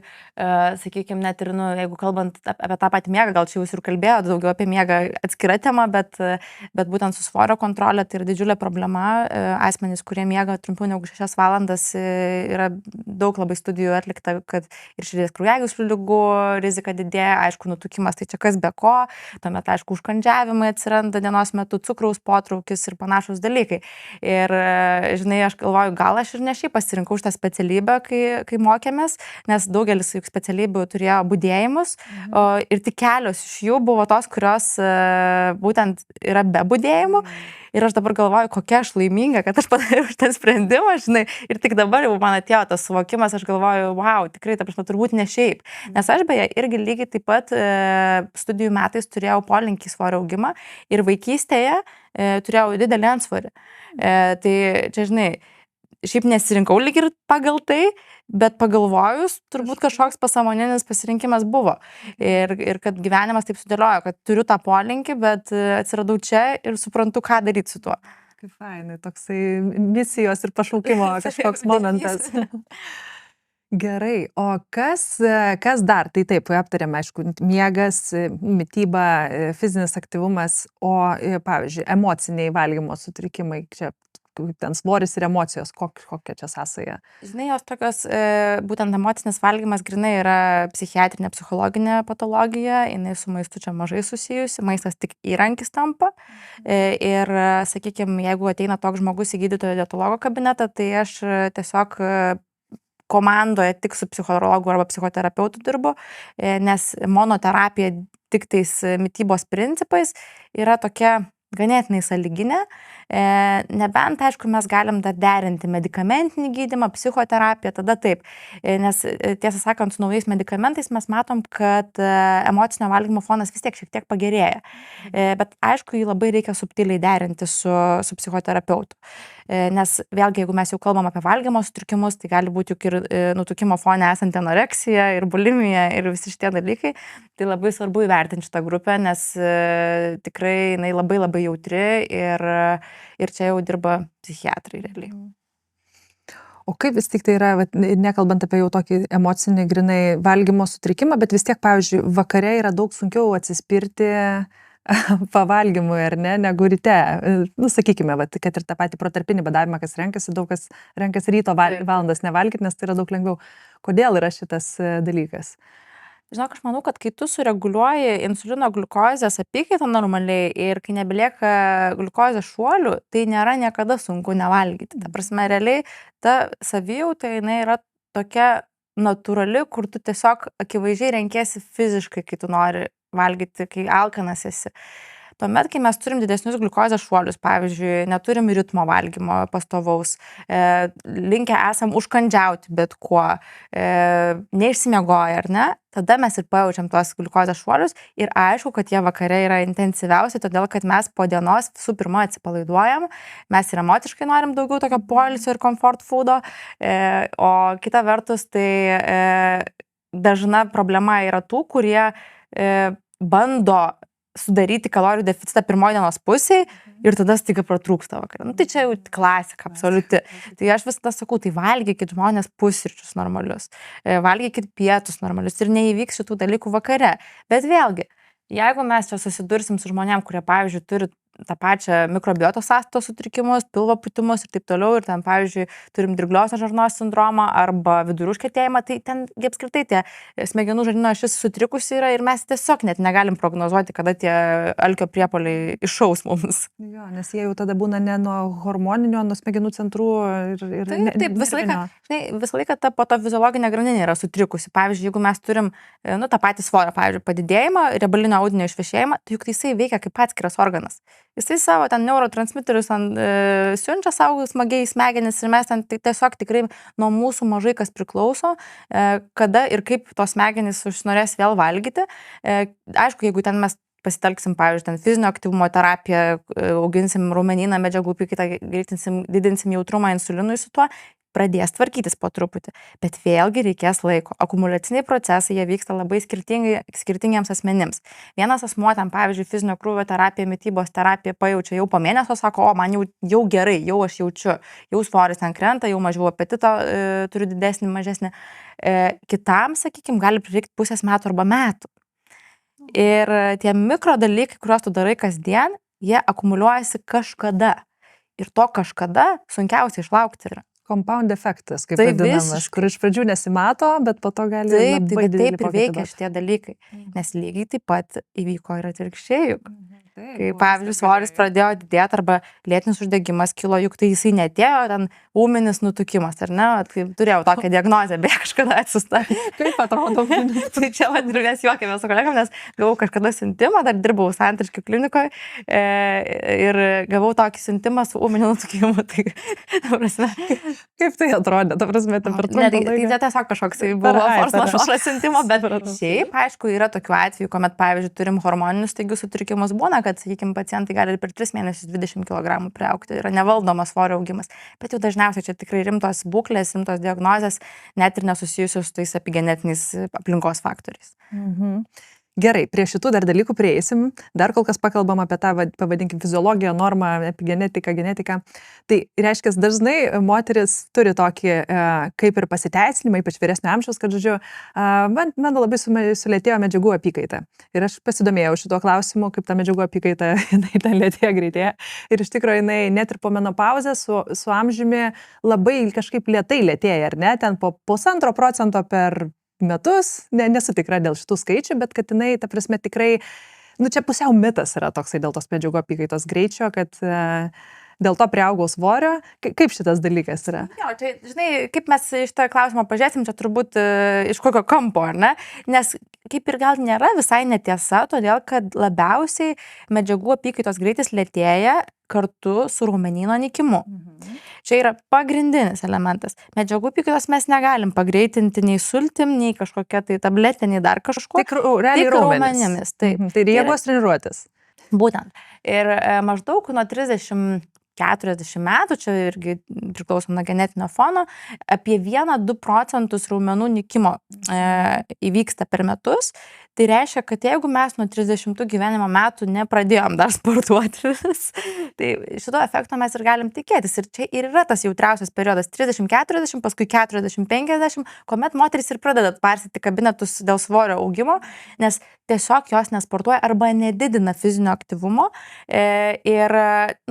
sakykime, net ir, jeigu kalbant apie tą patį miegą, gal čia jūs ir kalbėjote daugiau apie miegą atskira tema, bet būtent su svorio kontrolė tai yra didžiulė problema. Asmenys, kurie miega trumpiau negu 6 valandas, yra daug labai studijų atlikta, kad ir širdies kraujagyslių ligų rizika didėja, aišku, nutukimas tai čia kas be ko, tuomet, aišku, užkandžiavimai atsiranda dienos metu, cukraus potraukis ir panašus dalykai. Ir, žinai, aš galvoju, gal aš ir ne šiaip pasirinkau šitą specialybę, kai mokėmės, nes daugelis juk specialybių turėjo budėjimus ir tik kelios iš jų buvo tos, kurios būtent yra be budėjimų. Ir aš dabar galvoju, kokia aš laiminga, kad aš padariau šitą sprendimą, žinai, ir tik dabar jau man atėjo tas suvokimas, aš galvoju, wow, tikrai, ta prasme, turbūt ne šiaip. Nes aš beje irgi lygiai taip pat studijų metais turėjau polinkį svorio augimą ir vaikystėje turėjau didelį antsvorį. Tai čia, žinai, šiaip nesirinkau lyg ir pagal tai, bet pagalvojus, turbūt kažkoks pasąmoninis pasirinkimas buvo. Ir kad gyvenimas taip sudėliojo, kad turiu tą polinkį, bet atsiradau čia ir suprantu, ką daryti su tuo. Kaip fainai, toksai misijos ir pašaukimo kažkoks momentas. Gerai, o kas dar? Tai taip, aptarėm, aišku, miegas, mityba, fizinis aktyvumas, o, pavyzdžiui, emociniai valgymo sutrikimai, čia ten svoris ir emocijos, kokia čia sąsaja? Žinai, jos tokios, būtent emocinis valgymas grinai yra psichiatrinė, psichologinė patologija, jinai su maistu čia mažai susijusi, maistas tik įrankis tampa. Ir, sakykime, jeigu ateina toks žmogus į gydytojo dietologo kabinetą, tai aš tiesiog komandoje tik su psichologu arba psichoterapeutu dirbu, nes monoterapija tik tais mitybos principais yra tokia ganėtinai sąlyginė, nebent, aišku, mes galim dar derinti medikamentinį gydymą, psichoterapiją, tada taip, nes tiesą sakant, su naujais medikamentais mes matom, kad emocinio valgymo fonas vis tiek šiek tiek pagerėja, bet aišku, jį labai reikia subtiliai derinti su psichoterapeutu, nes vėlgi, jeigu mes jau kalbam apie valgymo sutrikimus, tai gali būti juk ir nutukimo fone esanti anoreksija ir bulimija ir visi šitie dalykai, tai labai svarbu įvertinti šitą grupę, nes tikrai jinai labai jautri ir čia jau dirba psichiatrai realiai. O kaip vis tik tai yra, nekalbant apie jau tokį emocinį grinai valgymo sutrikimą, bet vis tiek, pavyzdžiui, vakare yra daug sunkiau atsispirti pavalgymui, ar ne, negu ryte. Nu, sakykime, vat, kad ir tą patį protarpinį badavimą, kas renkasi, daug kas renkasi ryto valandas nevalgyti, nes tai yra daug lengviau. Kodėl yra šitas dalykas? Žinok, aš manau, kad kai tu sureguliuoji insulino gliukozės apykaitą normaliai ir kai nebelieka gliukozės šuolių, tai nėra niekada sunku nevalgyti. Ta prasme, realiai ta savijauta, jinai yra tokia natūrali, kur tu tiesiog akivaizdžiai renkiesi fiziškai, kai tu nori valgyti, kai alkanas esi. Tuomet, kai mes turim didesnius gliukozės šuolius, pavyzdžiui, neturim ritmo valgymo pastovaus, linkę esam užkandžiauti bet kuo, neišsimiegoję, ar ne, tada mes ir pajaučiam tuos gliukozės šuolius ir aišku, kad jie vakare yra intensyviausi, todėl kad mes po dienos visų pirma atsipalaiduojam, mes ir emociškai norim daugiau tokio poilsio ir comfort foodo, o kita vertus, tai dažna problema yra tų, kurie bando sudaryti kalorijų deficitą pirmoje dienos pusėje ir tada staiga pratrūksta vakarą. Nu, tai čia jau klasika, absoliuti. Tai aš visada sakau, tai valgykit žmonės pusryčius normalius, valgykit pietus normalius ir neįvyks šitų dalykų vakare. Bet vėlgi, jeigu mes čia susidursim su žmonėm, kurie, pavyzdžiui, turi tą pačią mikrobiotos sąstatos sutrikimus, pilvo pūtimus ir taip toliau, ir ten, pavyzdžiui, turim dirgliosios žarnos sindromą arba vidurių užkietėjimą, tai ten apskritai tie smegenų žarnyno ašis sutrikusi yra ir mes tiesiog net negalim prognozuoti, kada tie alkio priepuoliai iššaus mums. Jo, nes jie jau tada būna ne nuo hormoninio, nuo smegenų centrų ir taip, visą laiką ta po to fiziologinė grandinė yra sutrikusi. Pavyzdžiui, jeigu mes turim tą patį svorio, pavyzdžiui, padidėjimą, riebalinio audinio išvešėjimą, tai juk tai jisai veikia kaip atskiras organas. Jisai savo ten neurotransmiterius siunčia savo smagiai smegenis ir mes ten tiesiog tikrai nuo mūsų mažai kas priklauso, kada ir kaip tos smegenys užsinorės vėl valgyti. Aišku, jeigu ten mes pasitelksim, pavyzdžiui, ten fizinio aktyvumo terapiją, auginsim raumenyną, medžiagų apykaitą, didinsim jautrumą insulinui su tuo, pradės tvarkytis po truputį. Bet vėlgi reikės laiko. Akumuliaciniai procesai, jie vyksta labai skirtingiems asmenims. Vienas asmuo ten, pavyzdžiui, fizinio krūvio terapija, mitybos terapija pajaučia jau po mėnesio, sako, o man jau gerai, jau aš jaučiu, jau svoris ten krenta, jau mažiau apetito turiu didesnį, mažesnį. Kitam, sakykime, gali prireikti pusės metų arba metų. Ir tie mikro dalykai, kuriuos tu darai kasdien, jie akumuliuojasi kažkada. Ir to kažkada sunkiausiai išlaukti yra. Compound efektas, kaip vadinamas, kur iš pradžių nesimato, bet po to gali labai didelį pokytį. Taip ir veikia šitie dalykai, nes lygiai taip pat įvyko ir atvirkščiai. Kai, pavyzdžiui, svoris pradėjo didėti arba lėtinis uždegimas kilo, juk tai jisai netėjo, ten ūminis nutukimas, ar ne? Turėjau tokią diagnozę, beje, kažkada atsista. Kaip atrodo? Tai čia man ir mes juokėmės su kolegom, nes gavau kažkada siuntimą, dar dirbau Santariškių klinikoje ir gavau tokį siuntimą su ūminiu nutukimu. Tai, ta prasme, kaip tai atrodė, ta prasme, per trumpą laiką? Tai tiesiog kažkoks buvo force majeure siuntimo, bet šiaip, aišku, yra tokių atvejų, kuomet, pavyzdžiui, turim hormoninius staigius sutrikimus, būna, kad, sakykime, pacientai gali per 3 mėnesius 20 kg priaugti, yra nevaldomas svorio augimas, bet jau dažniausiai čia tikrai rimtos būklės, rimtos diagnozės, net ir nesusijusios su tais epigenetiniais aplinkos faktoriais. Gerai, prie šitų dar dalykų prieisim, dar kol kas pakalbam apie tą, pavadinkim, fiziologiją, normą, epigenetiką, genetiką. Tai reiškia, dažnai moteris turi tokį kaip ir pasiteisinimą, ypač vyresnio amžiaus, kad, žodžiu, man labai sulėtėjo medžiagų apykaita. Ir aš pasidomėjau šituo klausimu, kaip ta medžiagų apykaita, jinai ten lėtėja, greitėja. Ir iš tikrųjų, jinai net ir po menopauzės su amžiumi labai kažkaip lėtai lėtėja, ar ne? Ten po 1,5% per metus, nesu tikra dėl šitų skaičių, bet kad jinai, ta prasme, tikrai, čia pusiau mitas yra toksai dėl tos medžiagų apykaitos greičio, kad dėl to priaugau svorio. Kaip šitas dalykas yra? Jo, tai, žinai, kaip mes iš tą klausimą pažiūrėsim, čia turbūt iš kokio kampo, ar ne? Nes kaip ir gal nėra visai netiesa, todėl kad labiausiai medžiagų apykaitos greitis lėtėja kartu su raumenyno nykimu. Čia yra pagrindinis elementas. Medžiagų apykaitos mes negalim pagreitinti nei sultim, nei kažkokia tai tabletė, nei dar kažko. Tik raumenimis. Taip. Tai jėgos treniruotis. Būtent. Ir maždaug nuo 30-40 metų, čia irgi priklauso nuo genetinio fono, apie 1-2% raumenų nykimo įvyksta per metus. Tai reiškia, kad jeigu mes nuo 30 gyvenimo metų nepradėjom dar sportuoti, tai šito efekto mes ir galim tikėtis. Ir čia ir yra tas jautriausias periodas 30-40, paskui 40-50, kuomet moteris ir pradeda tvarstyti kabinetus dėl svorio augimo, nes tiesiog jos nesportuoja arba nedidina fizinio aktyvumo. Ir,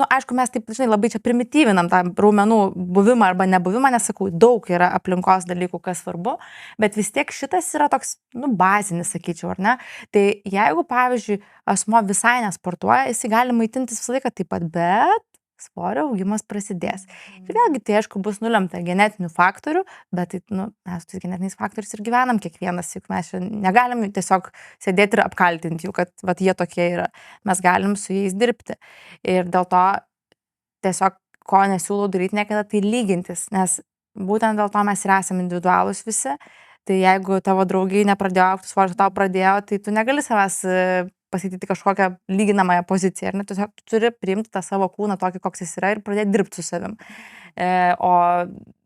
aišku, mes taip, labai čia primityvinam tą raumenų buvimą arba nebuvimą, nesakau, daug yra aplinkos dalykų, kas svarbu, bet vis tiek šitas yra toks, bazinis, sakyčiau, ar ne? Tai jeigu, pavyzdžiui, asmuo visai nesportuoja, jis gali maitintis visą laiką taip pat, bet svorio augimas prasidės. Ir vėlgi tai, aišku, bus nulemta genetinių faktorių, bet mes tais genetiniais faktoriais ir gyvenam kiekvienas, juk mes negalim tiesiog sėdėti ir apkaltinti jų, kad jie tokie yra. Mes galim su jais dirbti. Ir dėl to tiesiog, ko nesiūlau daryti niekada, tai lygintis, nes būtent dėl to mes ir esame individualūs visi. Tai jeigu tavo draugai nepradėjo augti svorio, tau pradėjo, tai tu negali savęs pasakyti kažkokią lyginamąją poziciją. Ir tiesiog tu turi priimti tą savo kūną tokį, koks jis yra ir pradėti dirbti su savim. O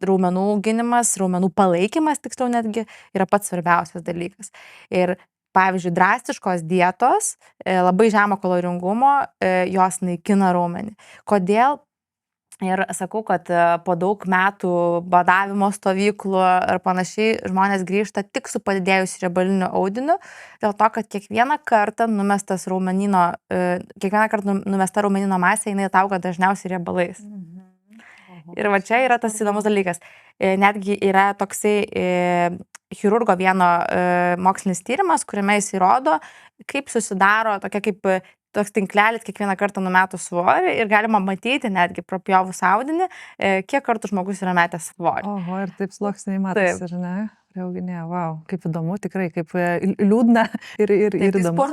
raumenų auginimas, raumenų palaikymas, tiksliau netgi, yra pats svarbiausias dalykas. Ir pavyzdžiui, drastiškos dietos, labai žemo kaloringumo, jos naikina raumenį. Kodėl? Ir sakau, kad po daug metų badavimo stovyklų ar panašiai žmonės grįžta tik su padidėjusiu riebaliniu audiniu, dėl to, kad kiekvieną kartą numesta raumenino masė, jinai atauga dažniausiai riebalais. Ir va čia yra tas įdomus dalykas. Netgi yra toksai chirurgo vieno mokslinis tyrimas, kuriame jis įrodo, kaip susidaro toks tinklelis kiekvieną kartą numetus svorį ir galima matyti netgi propjovus audinį, kiek kartų žmogus yra metęs svorį. Oho, ir taip sluoksniai matosi, ar ne? Rauginė, wow, kaip įdomu, tikrai, kaip liūdna ir įdomu.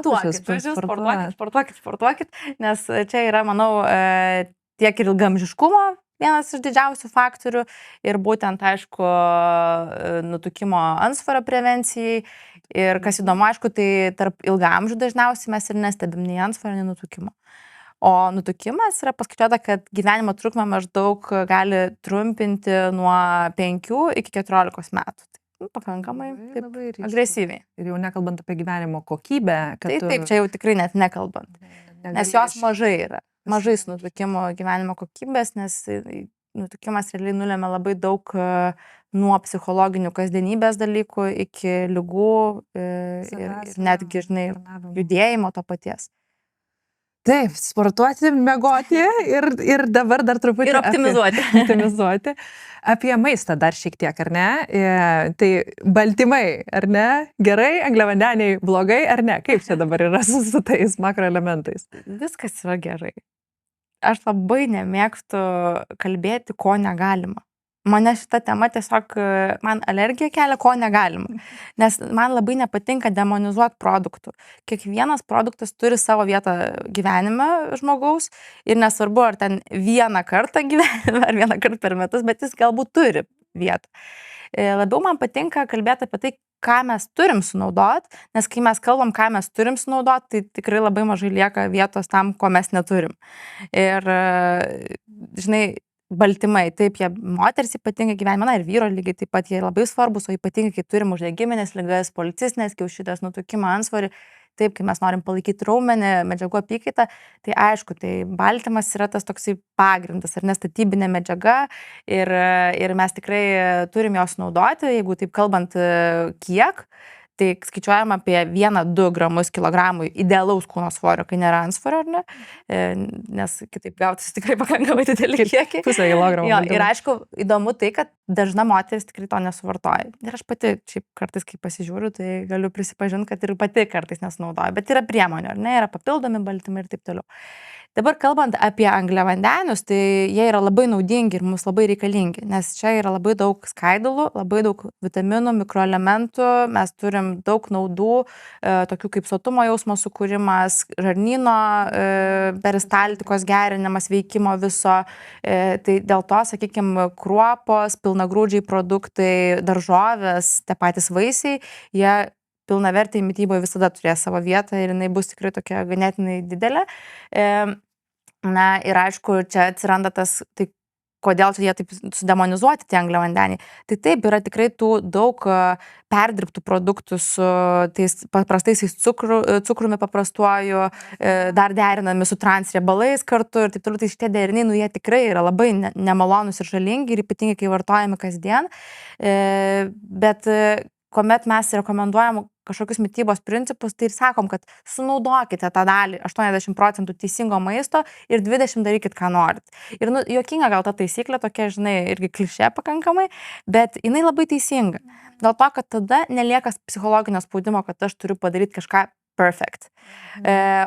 Sportuokit, nes čia yra, manau, tiek ir ilgamžiškumo vienas iš didžiausių faktorių ir būtent, aišku, nutukimo antsvorio prevencijai. Ir kas įdomu, aišku, tai tarp ilgaamžių dažniausiai mes ir nestebim nei antsvorio, nei nutukimo. O nutukimas yra paskaičiuota, kad gyvenimo trukmę maždaug gali trumpinti nuo 5 iki 14 metų. Tai pakankamai agresyviai. Ir jau nekalbant apie gyvenimo kokybę. Taip, čia jau tikrai net nekalbant. Nes jos mažai yra. Mažai su nutukimo gyvenimo kokybės, nes nutukimas realiai nulėmė labai daug nuo psichologinių kasdienybės dalykų iki ligų ir netgi, judėjimo to paties. Taip, sportuoti, miegoti ir dabar dar truputį... Ir optimizuoti. Apie maistą dar šiek tiek, ar ne? Tai baltymai, ar ne? Gerai, angliavandeniai blogai, ar ne? Kaip čia dabar yra su tais makroelementais? Viskas yra gerai. Aš labai nemėgstu kalbėti, ko negalima. Mane šita tema tiesiog, man alergija kelia, ko negalima. Nes man labai nepatinka demonizuoti produktų. Kiekvienas produktas turi savo vietą gyvenime žmogaus ir nesvarbu, ar ten vieną kartą gyvenime, ar vieną kartą per metus, bet jis galbūt turi vietą. Labiau man patinka kalbėti apie tai, ką mes turim sunaudot, nes kai mes kalbam, ką mes turim sunaudot, tai tikrai labai mažai lieka vietos tam, ko mes neturim. Ir, baltymai, taip, jie moteris ypatingai gyvenime, ir vyro lygiai taip pat jie labai svarbus, o ypatingai, kai turim uždegiminės ligas, policistinės, kiaušidės, nutukimą, antsvorį, taip, kai mes norim palaikyti raumenį, medžiagų apykaitą, tai aišku, tai baltymas yra tas toksai pagrindas, ar ne, statybinė medžiaga ir mes tikrai turim jos naudoti, jeigu taip kalbant kiek, tai skaičiuojama apie 1-2 gramus kilogramui idealaus kūno svorio, kai nėra antsvorio, ar ne, nes kitaip gautis tikrai pakankamai dideli kiekiai. Pusę kilogramo. Jo, ir aišku, įdomu tai, kad dažna moteris tikrai to nesuvartoja. Ir aš pati, šiaip kartais, kai pasižiūriu, tai galiu prisipažinti, kad ir pati kartais nesunaudoju, bet yra priemonių, ar ne, yra papildomi baltymai ir taip toliau. Dabar kalbant apie angliavandenius, tai jie yra labai naudingi ir mums labai reikalingi, nes čia yra labai daug skaidulų, labai daug vitaminų, mikroelementų, mes turim daug naudų, tokių kaip sotumo jausmo sukūrimas, žarnyno peristaltikos gerinimas, veikimo viso. Tai dėl to, sakykime, kruopos, pilnagrūdžiai produktai, daržovės, tie patys vaisiai, jie pilnavertė mityboje visada turės savo vietą ir jinai bus tikrai tokia ganėtinai didelė. Na ir aišku, čia atsiranda tas, tai kodėl čia jie taip sudemonizuoti tie angliavandeniai. Tai taip, yra tikrai tų daug perdirbtų produktų su tais paprastaisiais cukrumi paprastuoju, dar derinami su transriebalais kartu ir taip toliau. Tai šitie deriniai, jie tikrai yra labai nemalonus ir žalingi ir ypatingai, kai vartojami kasdien. Bet kuomet mes rekomenduojam kažkokius mitybos principus, tai ir sakom, kad sunaudokite tą dalį 80% teisingo maisto ir 20% darykit, ką norit. Ir juokinga gal ta taisyklė tokia, irgi klišė pakankamai, bet jinai labai teisinga. Dėl to, kad tada nelieka psichologinio spaudimo, kad aš turiu padaryti kažką perfect.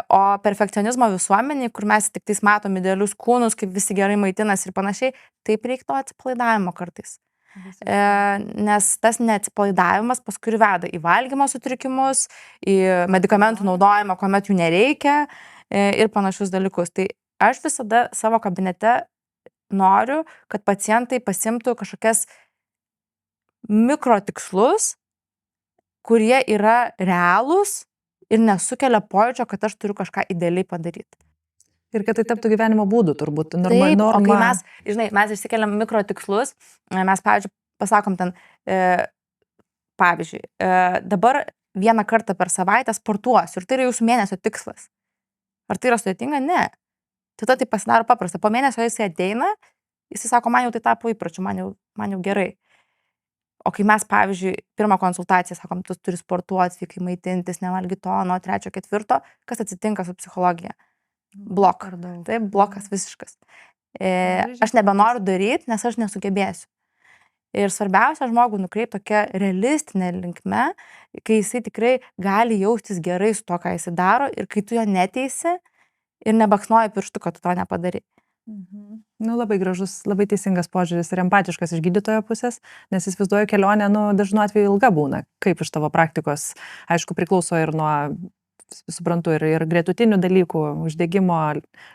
O perfekcionizmo visuomeniai, kur mes tik tais matom idealius kūnus, kaip visi gerai maitinasi ir panašiai, taip reiktų atsipalaidavimo kartais. Nes tas neatsipalaidavimas paskui veda į valgymo sutrikimus, į medikamentų naudojimą, kuomet jų nereikia ir panašius dalykus. Tai aš visada savo kabinete noriu, kad pacientai pasimtų kažkokias mikrotikslus, kurie yra realūs ir nesukelia pojūčio, kad aš turiu kažką idealiai padaryti. Ir kad tai taptų gyvenimo būdu, turbūt. Taip, o kai mes išsikeliam mikrotikslus, mes, pavyzdžiui, pasakom ten, pavyzdžiui, dabar vieną kartą per savaitę sportuosiu ir tai yra jūsų mėnesio tikslas. Ar tai yra sudėtinga? Ne. Tada tai pasidaro paprasta. Po mėnesio jisai ateina, jisai sako, man jau tai tapo įpročiu, man jau gerai. O kai mes, pavyzdžiui, pirmą konsultaciją sakom, tu turi sportuoti, sveikai maitintis, nevalgyti to, nuo 3, 4, kas atsitinka su psichologija? Blokas. Taip, blokas visiškas. Aš nebenoriu daryti, nes aš nesugebėsiu. Ir svarbiausia žmogų nukreipti tokia realistinė linkme, kai jisai tikrai gali jaustis gerai su to, ką jisai daro ir kai tu jo neteisi ir nebaksnuoji pirštu, kad tu to nepadarai. Labai gražus, labai teisingas požiūris ir empatiškas iš gydytojo pusės, nes įsivaizduoju kelionė, dažnu atveju ilga būna. Kaip iš tavo praktikos, aišku, priklauso ir nuo, suprantu, ir gretutinių dalykų, uždegimo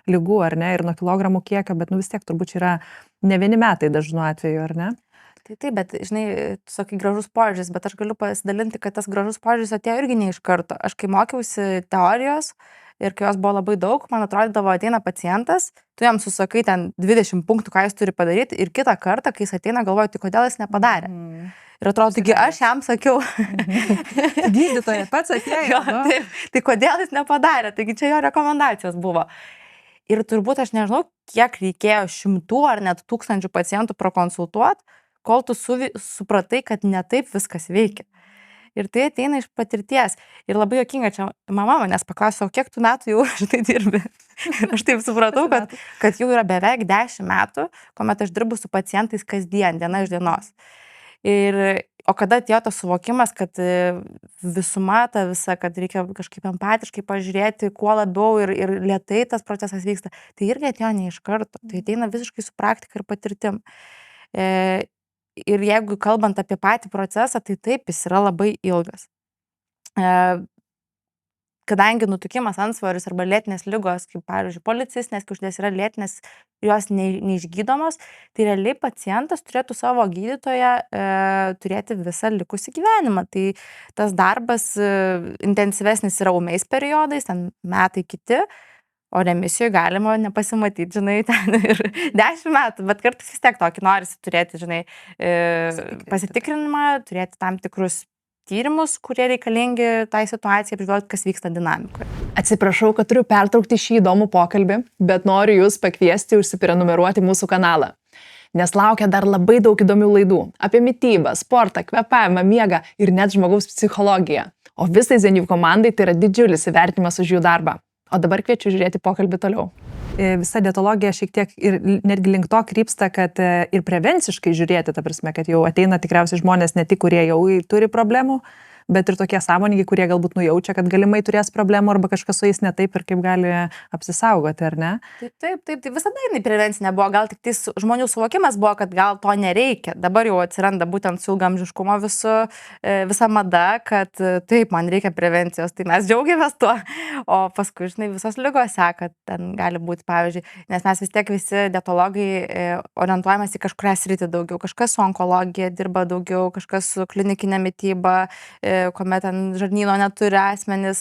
ligų, ar ne, ir nuo kilogramų kiekio, bet vis tiek turbūt yra ne vieni metai dažnu atveju, ar ne? Taip, bet, žinai, tu sakai gražus požiūris, bet aš galiu pasidalinti, kad tas gražus požiūris atėjo irgi ne iš karto. Aš kai mokiausi teorijos ir kai jos buvo labai daug, man atrodydavo, ateina pacientas, tu jam susakai ten 20 punktų, ką jis turi padaryti ir kitą kartą, kai jis ateina, galvoju, tai kodėl jis nepadarė. Ir atrodo, taigi aš jam sakiau. Gydytojas pats atėjo. Tai kodėl jis nepadarė, taigi čia jo rekomendacijos buvo. Ir turbūt aš nežinau, kiek reikėjo 100 ar net 1000 pacientų prakonsultuoti, kol tu supratai, kad ne taip viskas veikia. Ir tai ateina iš patirties. Ir labai juokinga, čia mama manęs paklausė, kiek tu metų jau šitai dirbi. Ir aš taip supratau, kad jau yra beveik 10 metų, kuomet aš dirbu su pacientais kasdien, diena iš dienos. O kada atėjo tas suvokimas, kad visuma ta visa, kad reikia kažkaip empatiškai pažiūrėti, kuo labiau ir lėtai tas procesas vyksta, tai irgi atėjo ne iš karto. Tai ateina visiškai su praktika ir patirtim. Ir jeigu kalbant apie patį procesą, tai taip, jis yra labai ilgas. Kadangi nutukimas, antsvoris arba lėtinės ligos, kaip pavyzdžiui policistinės kiaušidės yra lėtinės, jos neišgydomos, tai realiai pacientas turėtų savo gydytoją turėti visą likusį gyvenimą. Tai tas darbas intensyvesnis yra ūmiais periodais, ten metai kiti, o remisijoje galima nepasimatyti, žinai, ten ir 10 metų, bet kartais vis tiek tokį norisi turėti, žinai, pasitikrinimą, turėti tam tikrus tyrimus, kurie reikalingi tai situacijai, apžvelgti, kas vyksta dinamikoje. Atsiprašau, kad turiu pertraukti šį įdomų pokalbį, bet noriu jūs pakviesti užsiprenumeruoti mūsų kanalą. Nes laukia dar labai daug įdomių laidų apie mitybą, sportą, kvėpavimą, miegą ir net žmogaus psichologiją. O visai Zen You komandai tai yra didžiulis įvertinimas už jų darbą. O dabar kviečiu žiūrėti pokalbį toliau. Visa dietologija šiek tiek ir netgi link to krypsta, kad ir prevenciškai žiūrėti, ta prasme, kad jau ateina tikriausiai žmonės ne tik, kurie jau turi problemų, bet ir tokie sąmoningi, kurie galbūt nujaučia, kad galimai turės problemų arba kažkas su jais ne taip ir kaip gali apsisaugoti, ar ne? Taip, tai visada jinai prevencinė buvo, gal tik tai žmonių suvokimas buvo, kad gal to nereikia. Dabar jau atsiranda būtent su ilgaamžiškumo visa mada, kad taip, man reikia prevencijos, tai mes džiaugiamės tuo, o paskui, žinai, visos ligos seka, ten gali būti, pavyzdžiui, nes mes vis tiek visi dietologai orientuojamės į kažkurią sritį daugiau, kažkas su onkologija dirba daugiau, kažkas su klinikinė mityba, kuomet ten žarnyno neturi asmenys,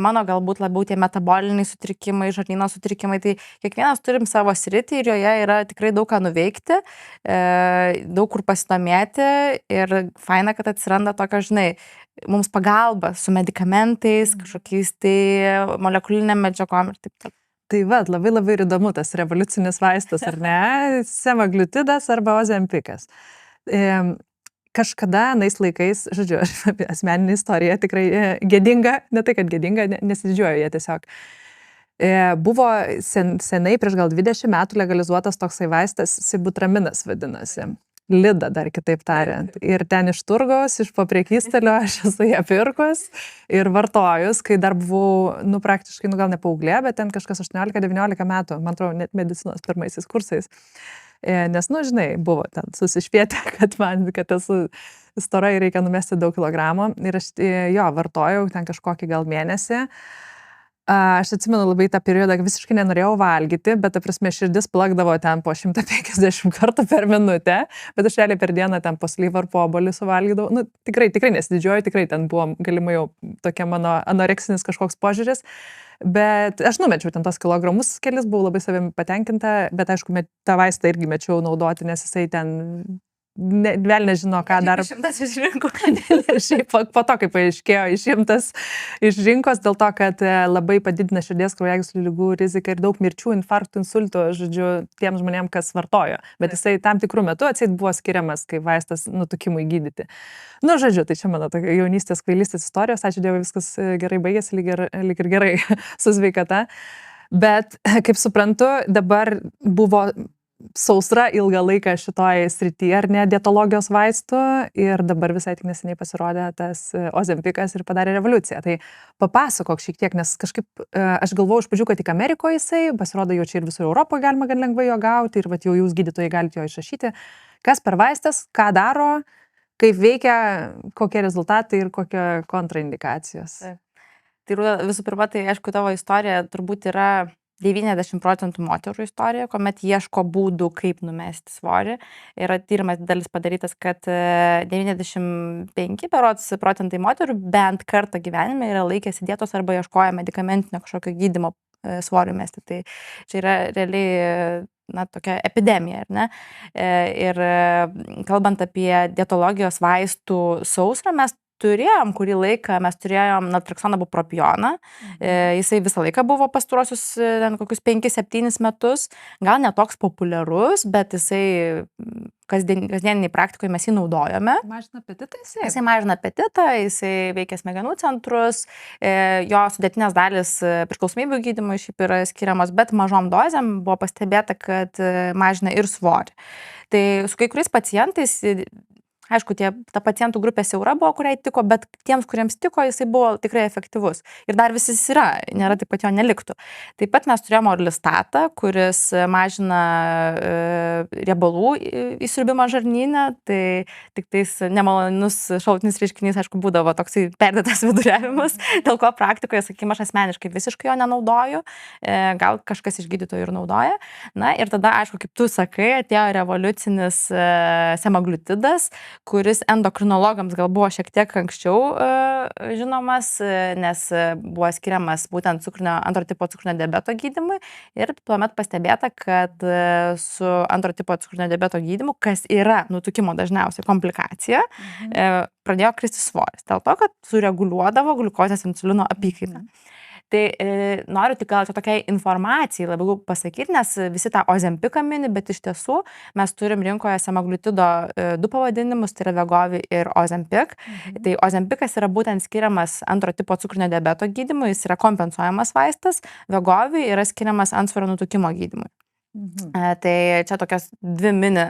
mano galbūt labiau tie metaboliniai sutrikimai, žarnyno sutrikimai, tai kiekvienas turim savo sritį ir joje yra tikrai daug ką nuveikti, daug kur pasidomėti ir faina, kad atsiranda tokia, žinai, mums pagalba su medikamentais, kažkokiais tai molekuliniam medžiagom ir taip toliau. Tai va, labai labai įdomu tas revoliucinis vaistas, ar ne? Semaglutidas arba Ozempikas. Kažkada nais laikais, žodžiu, aš apie asmeninį istoriją tikrai gėdinga, ne tai, kad gėdinga, nesididžiuoju jie tiesiog. Buvo senai, prieš gal 20 metų legalizuotas toksai vaistas, sibutraminas vadinasi. Lida dar kitaip tariant. Ir ten iš turgaus, iš po prekystalio aš esu ją pirkus ir vartojus, kai dar buvau, praktiškai, gal ne paauglė, bet ten kažkas 18-19 metų, man atrodo, net medicinos pirmaisiais kursais. Nes, žinai, buvo ten susišvietę, kad esu stora ir reikia numesti daug kilogramų. Ir aš jo vartojau ten kažkokį gal mėnesį. Aš atsimenu labai tą periodą, visiškai nenorėjau valgyti, bet, ta prasme, širdis plakdavo ten po 150 kartų per minutę, bet aš realiai per dieną ten po slyvą ar po obuolį suvalgydavau. Tikrai nesididžiuoju, tikrai ten buvo galimai jau tokia mano anoreksinis kažkoks požiūris, bet aš numečiau ten tos kilogramus kelis, buvau labai savimi patenkinta, bet aišku, tą vaistą irgi mečiau naudoti, nes jisai ten vėl nežino, ką dar. Išimtas iš rinkos. Šiaip po to, kai paaiškėjo, išimtas iš rinkos, dėl to, kad labai padidina širdies kraujagyslių ligų riziką ir daug mirčių, infarktų, insultų, žodžiu, tiem žmonėm, kas vartojo. Bet jisai tam tikrų metų atseit buvo skiriamas kaip vaistas nutukimui gydyti. Žodžiu, tai čia mano tokia jaunystės, kvailystės istorijos. Ačiū Dievui, viskas gerai baigėsi, lyg ir gerai su sveikata. Bet, kaip suprantu, dabar buvo sausra ilgą laiką šitoje srityje, ar ne, dietologijos vaistų, ir dabar visai tik neseniai pasirodė tas Ozempikas ir padarė revoliuciją. Tai papasakok šiek tiek, nes kažkaip aš galvojau iš pradžių, kad tik Amerikoje jisai, pasirodo jau čia ir visur Europoje galima gan lengvai jo gauti, ir vat jau jūs gydytojai galite jo išrašyti. Kas per vaistas, ką daro, kaip veikia, kokie rezultatai ir kokie kontraindikacijos. Tai visų pirma, tai aišku, tavo istorija turbūt yra 90% moterų istorija, kuomet ieško būdų, kaip numesti svorį. Yra tyrimas didelis padarytas, kad 95% moterų bent kartą gyvenime yra laikėsi dietos arba ieškoja medikamentinio kažkokio gydymo svorių mesti. Tai čia yra realiai tokia epidemija, ar ne? Ir kalbant apie dietologijos vaistų sausrą, mes turėjom kurį laiką, mes turėjom naltreksoną bupropioną, jisai visą laiką buvo pastaruosius kokius 5-7 metus, gal netoks populiarus, bet jisai kasdieniniai praktikoje mes jį naudojame. Mažina apetitą jisai? Jisai mažina apetitą, jisai veikia smegenų centrus, jo sudėtinės dalis priklausomybių gydymui šiaip yra skiriamos, bet mažom dozėm buvo pastebėta, kad mažina ir svorį. Tai su kai kuriais pacientais, aišku, ta pacientų grupė siaura buvo, kuriai tiko, bet tiems, kuriems tiko, jisai buvo tikrai efektyvus. Ir dar vis jis yra, nėra taip, kad jo neliktų. Taip pat mes turėjome orlistatą, kuris mažina riebalų įsiurbimą žarnyne, tai tik tais nemalonus šalutinis reiškinys, aišku, būdavo toksai perdėtas viduriavimas, dėl ko praktikoje, sakykime, aš asmeniškai visiškai jo nenaudoju, gal kažkas iš gydytojų ir naudoja. Na ir tada, aišku, kaip tu sakai, atėjo revoliucinis semaglutidas, kuris endokrinologams gal buvo šiek tiek anksčiau žinomas, nes buvo skiriamas būtent antro tipo cukrinio diabeto gydymui, ir tuomet pastebėta, kad su antro tipo cukrinio diabeto gydymu, kas yra nutukimo dažniausiai komplikacija, pradėjo kristi svoris, dėl to, kad sureguliuodavo gliukozės insulino apykaitą. Tai noriu tik gal čia tokiai informacijai labiau pasakyti, nes visi tą Ozempiką mini, bet iš tiesų mes turim rinkoje semaglutido 2 pavadinimus, tai yra Wegovy ir Ozempik. Tai Ozempikas yra būtent skiriamas antro tipo cukrinio diabeto gydymui, jis yra kompensuojamas vaistas, Wegovy yra skiriamas antsvorio nutukimo gydymui. Tai čia tokios 2 mini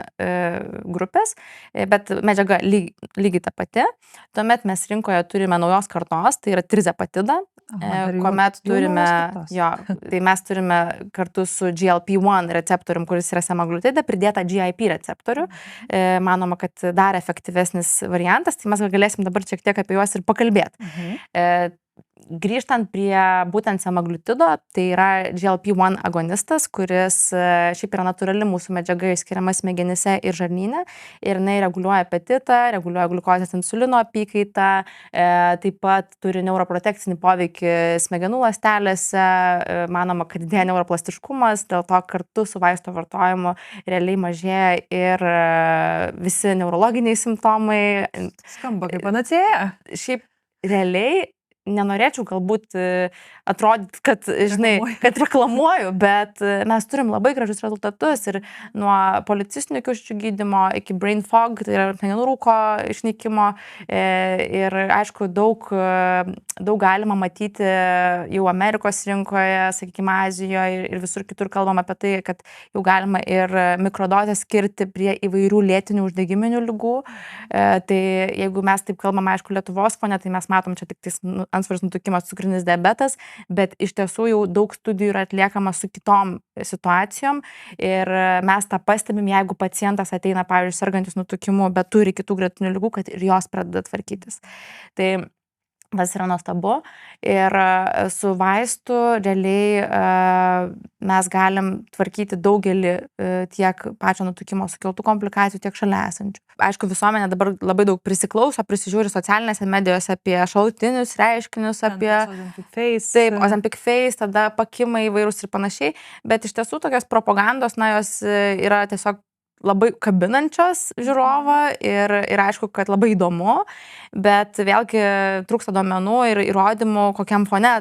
grupės, bet medžiaga lygiai ta pati. Tuomet mes rinkoje turime naujos kartos, tai yra trizepatidą, kuomet turime, tai mes turime kartu su GLP-1 receptorium, kuris yra semaglutide, pridėtą GIP receptorių. Manoma, kad dar efektyvesnis variantas, tai mes galėsim dabar šiek tiek apie juos ir pakalbėti. grįžtant prie būtent semaglutido, tai yra GLP-1 agonistas, kuris šiaip yra natūrali mūsų medžiaga išskiriama smegenyse ir žarnyne ir jinai reguliuoja apetitą, reguliuoja gliukozės insulino apykaitą, taip pat turi neuroprotekcinį poveikį smegenų ląstelėse, manoma, kad didėja neuroplastiškumas, dėl to kartu su vaisto vartojimu realiai mažėja ir visi neurologiniai simptomai. Skamba kaip panacėja. Šiaip realiai nenorėčiau galbūt atrodyti, kad, žinai, kad reklamuoju, bet mes turim labai gražius rezultatus ir nuo policistinių kiaušidžių gydymo iki brain fog, tai yra smegenų rūko išnykimo ir aišku daug galima matyti jau Amerikos rinkoje, sakykime, Azijoje ir visur kitur kalbam apie tai, kad jau galima ir mikrodozę skirti prie įvairių lėtinių uždegiminių ligų. Tai jeigu mes taip kalbam, aišku, Lietuvos fone, tai mes matom čia tik tais antsvoris, nutukimas, cukrinis diabetas, bet iš tiesų jau daug studijų yra atliekama su kitom situacijom ir mes tą pastebim, jeigu pacientas ateina, pavyzdžiui, sergantis nutukimu, bet turi kitų gretutinių ligų, kad ir jos pradeda tvarkytis. Tai tas yra nuostabu ir su vaistu realiai mes galim tvarkyti daugelį tiek pačio nutukimo sukeltų komplikacijų, tiek šalia esančių. Aišku, visuomenė dabar labai daug prisiklauso, prisižiūri socialinėse medijose apie šalutinius reiškinius, apie Ozempic face, tada pakimai įvairūs ir panašiai, bet iš tiesų tokios propagandos, jos yra tiesiog labai kabinančios žiūrovą ir aišku, kad labai įdomu, bet vėlgi trūksta duomenų ir įrodymų, kokiam fone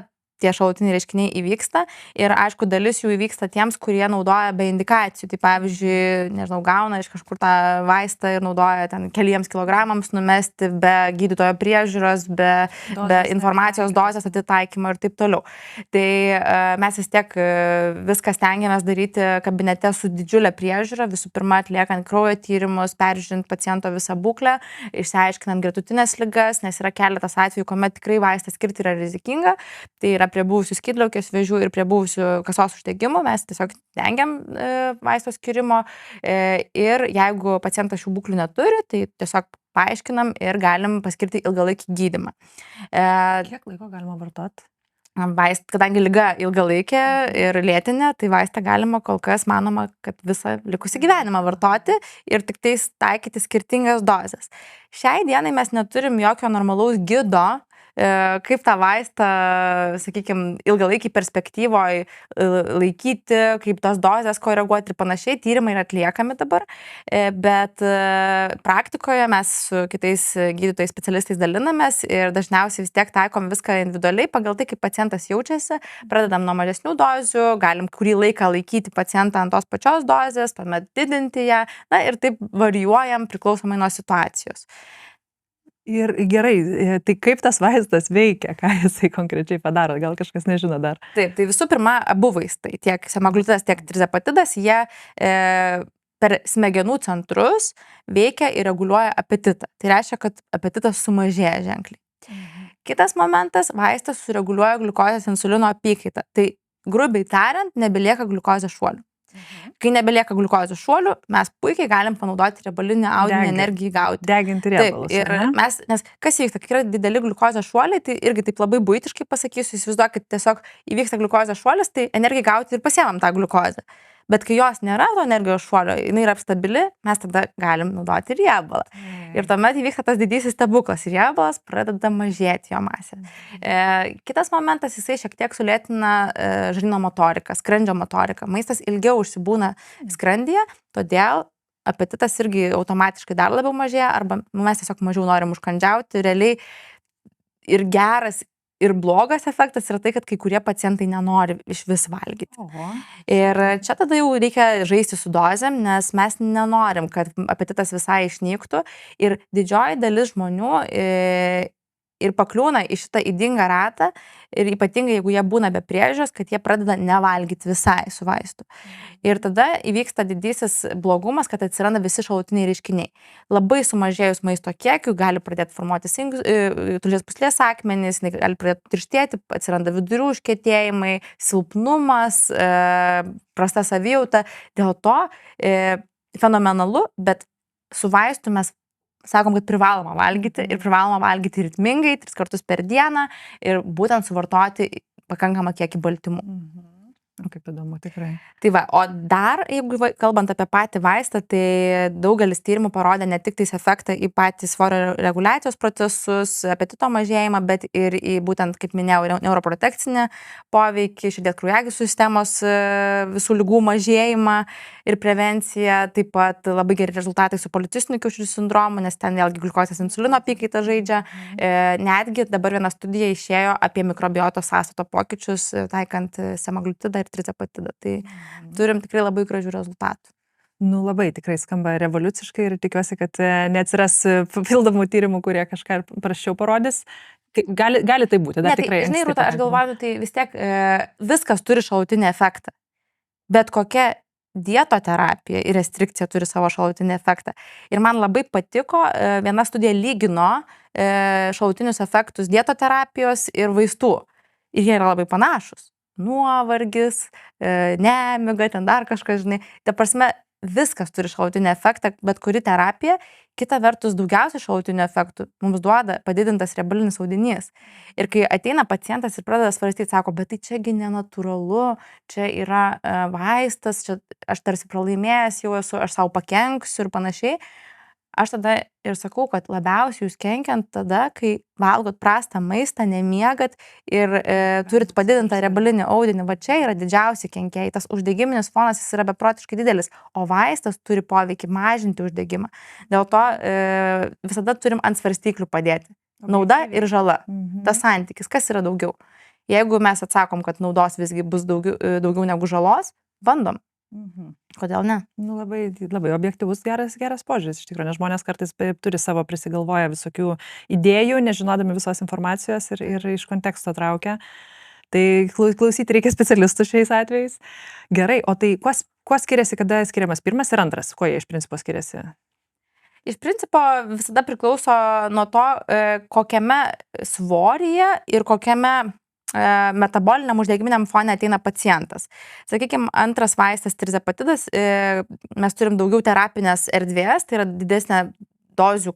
tie šalutiniai reiškiniai įvyksta ir aišku, dalis jų įvyksta tiems, kurie naudoja be indikacijų. Tai pavyzdžiui, nežinau, gauna iš kažkur tą vaistą ir naudoja ten keliems kilogramams numesti be gydytojo priežiūros, be informacijos dozės atitaikymo ir taip toliau. Tai mes vis tiek viską stengiamės daryti kabinete su didžiulė priežiūra, visų pirma atliekant kraujo tyrimus, peržiūrint paciento visą būklę, išsiaiškinant gretutinės ligas, nes yra keletas atvejų, kuomet tikrai vaistą skirti yra rizikinga. Tai yra prie buvusių skydliaukės vėžių ir prie buvusių kasos uždegimų, mes tiesiog dengiam vaisto skirimo ir jeigu pacientas šių būklių neturi, tai tiesiog paaiškinam ir galim paskirti ilgalaikį gydymą. Kiek laiko galima vartoti? Kadangi liga ilgalaikė ir lėtinė, tai vaistą galima kol kas, manoma, kad visą likusį gyvenimą vartoti ir tik tais taikyti skirtingas dozes. Šiai dienai mes neturim jokio normalaus gido, kaip tą vaistą, sakykime, ilgalaikį perspektyvoje laikyti, kaip tas dozes koreguoti ir panašiai. Tyrimai yra atliekami dabar, bet praktikoje mes su kitais gydytojais specialistais dalinamės ir dažniausiai vis tiek taikom viską individualiai pagal tai, kaip pacientas jaučiasi. Pradedam nuo mažesnių dozių, galim kurį laiką laikyti pacientą ant tos pačios dozės, tuomet didinti ją, ir taip varijuojam priklausomai nuo situacijos. Ir gerai, tai kaip tas vaistas veikia, ką jisai konkrečiai padaro, gal kažkas nežino dar. Taip, tai visų pirma, abu vaistai, tiek semaglutidas, tiek trizepatidas, jie per smegenų centrus veikia ir reguliuoja apetitą. Tai reiškia, kad apetitas sumažėja ženkliai. Kitas momentas, vaistas sureguliuoja gliukozės insulino apykaitą. Tai grubiai tariant, nebelieka gliukozės šuolių. Kai nebelieka gliukozės šuolių, mes puikiai galim panaudoti riebalinę audinį energijai gauti. Deginti riebalus. Taip, ir nes kas įvyksta, kai yra dideli gliukozės šuoliai, tai irgi taip labai buitiškai pasakysiu, įsivaizduokit, tiesiog įvyksta gliukozės šuolis, tai energijai gauti ir pasiemam tą gliukozę. Bet kai jos nėra, to energijos šuolio, jinai yra stabili, mes tada galim naudoti riebalą. Ir tuomet įvyksta tas didysis stebuklas, riebalas pradeda mažėti jo masė. Kitas momentas, jisai šiek tiek sulėtina žarnyno motoriką, skrandžio motoriką. Maistas ilgiau užsibūna skrandyje, todėl apetitas irgi automatiškai dar labiau mažėja, arba mes tiesiog mažiau norim užkandžiauti. Realiai ir geras, ir blogas efektas yra tai, kad kai kurie pacientai nenori iš vis valgyti. Ir čia tada jau reikia žaisti su dozėm, nes mes nenorim, kad apetitas visai išnyktų. Ir didžioji dalis žmonių ir pakliūna į šitą ydingą ratą ir ypatingai, jeigu jie būna be priežiūros, kad jie pradeda nevalgyti visai su vaistu. Ir tada įvyksta didysis blogumas, kad atsiranda visi šalutiniai reiškiniai. Labai sumažėjus maisto kiekiu gali pradėti formuotis tulžies pūslės akmenys, gali pradėti tirštėti, atsiranda vidurių užkietėjimai, silpnumas, prasta savijauta. Dėl to fenomenalu, bet su vaistu mes sakom, kad privaloma valgyti ir privaloma valgyti ritmingai, 3 kartus per dieną ir būtent suvartoti pakankamą kiekį baltymų. Kaip įdomu, tikrai. Tai va, o dar, jeigu kalbant apie patį vaistą, tai daugelis tyrimų parodė ne tik tais efektą į patį svorio reguliacijos procesus, apetito mažėjimą, bet ir į būtent, kaip minėjau, neuroprotekcinį poveikį, širdies kraujagyslių sistemos visų ligų mažėjimą ir prevenciją. Taip pat labai geri rezultatai su policistiniu kiaušidžių sindromu, nes ten vėlgi gliukozės insulino apykaita žaidžia. Netgi dabar viena studija išėjo apie mikrobiotos sąstato pokyčius, taikant semaglutidą ir trizepatidą. Tai turim tikrai labai gražių rezultatų. Nu, labai tikrai skamba revoliuciškai ir tikiuosi, kad neatsiras papildomų tyrimų, kurie kažką prasčiau parodys. Gali tai būti, dar tikrai. Žinai, Rūta, aš galvoju, tai vis tiek viskas turi šalutinį efektą. Bet kokia dietoterapija ir restrikcija turi savo šalutinį efektą. Ir man labai patiko, viena studija lygino šalutinius efektus dietoterapijos ir vaistų. Ir jie yra labai panašus. Nuovargis, nemiga, ten dar kažkas, žinai. Ta prasme, viskas turi šalutinį efektą, bet kuri terapija, kita vertus daugiausiai šalutinių efektų mums duoda padidintas riebalinis audinys. Ir kai ateina pacientas ir pradeda svarstyti, sako, bet tai čiagi nenatūralu, čia yra vaistas, čia aš tarsi pralaimėjęs jau esu, aš savo pakenksiu ir panašiai. Aš tada ir sakau, kad labiausiai jūs kenkiant tada, kai valgot prastą maistą, nemiegat ir turit padidintą riebalinį audinį. Va čia yra didžiausi kenkėjai. Tas uždegiminis fonas jis yra beprotiškai didelis, o vaistas turi poveikį mažinti uždegimą. Dėl to visada turim ant svarstyklių padėti. Nauda ir žala. Tas santykis. Kas yra daugiau? Jeigu mes atsakom, kad naudos visgi bus daugiau negu žalos, bandom. Kodėl ne? Nu, labai objektyvus geras požiūris, iš tikrųjų, nes žmonės kartais turi savo prisigalvoję visokių idėjų, nežinodami visos informacijos ir iš konteksto traukia. Tai klausyti reikia specialistų šiais atvejais. Gerai, o tai kuo skiriasi, kada skiriamas pirmas ir antras? Kuo jie iš principo skiriasi? Iš principo visada priklauso nuo to, kokiame svoryje ir kokiame metaboliniam uždegiminiam fone ateina pacientas. Sakykime, antras vaistas trizepatidas, mes turim daugiau terapinės erdvės, tai yra didesnė dozių,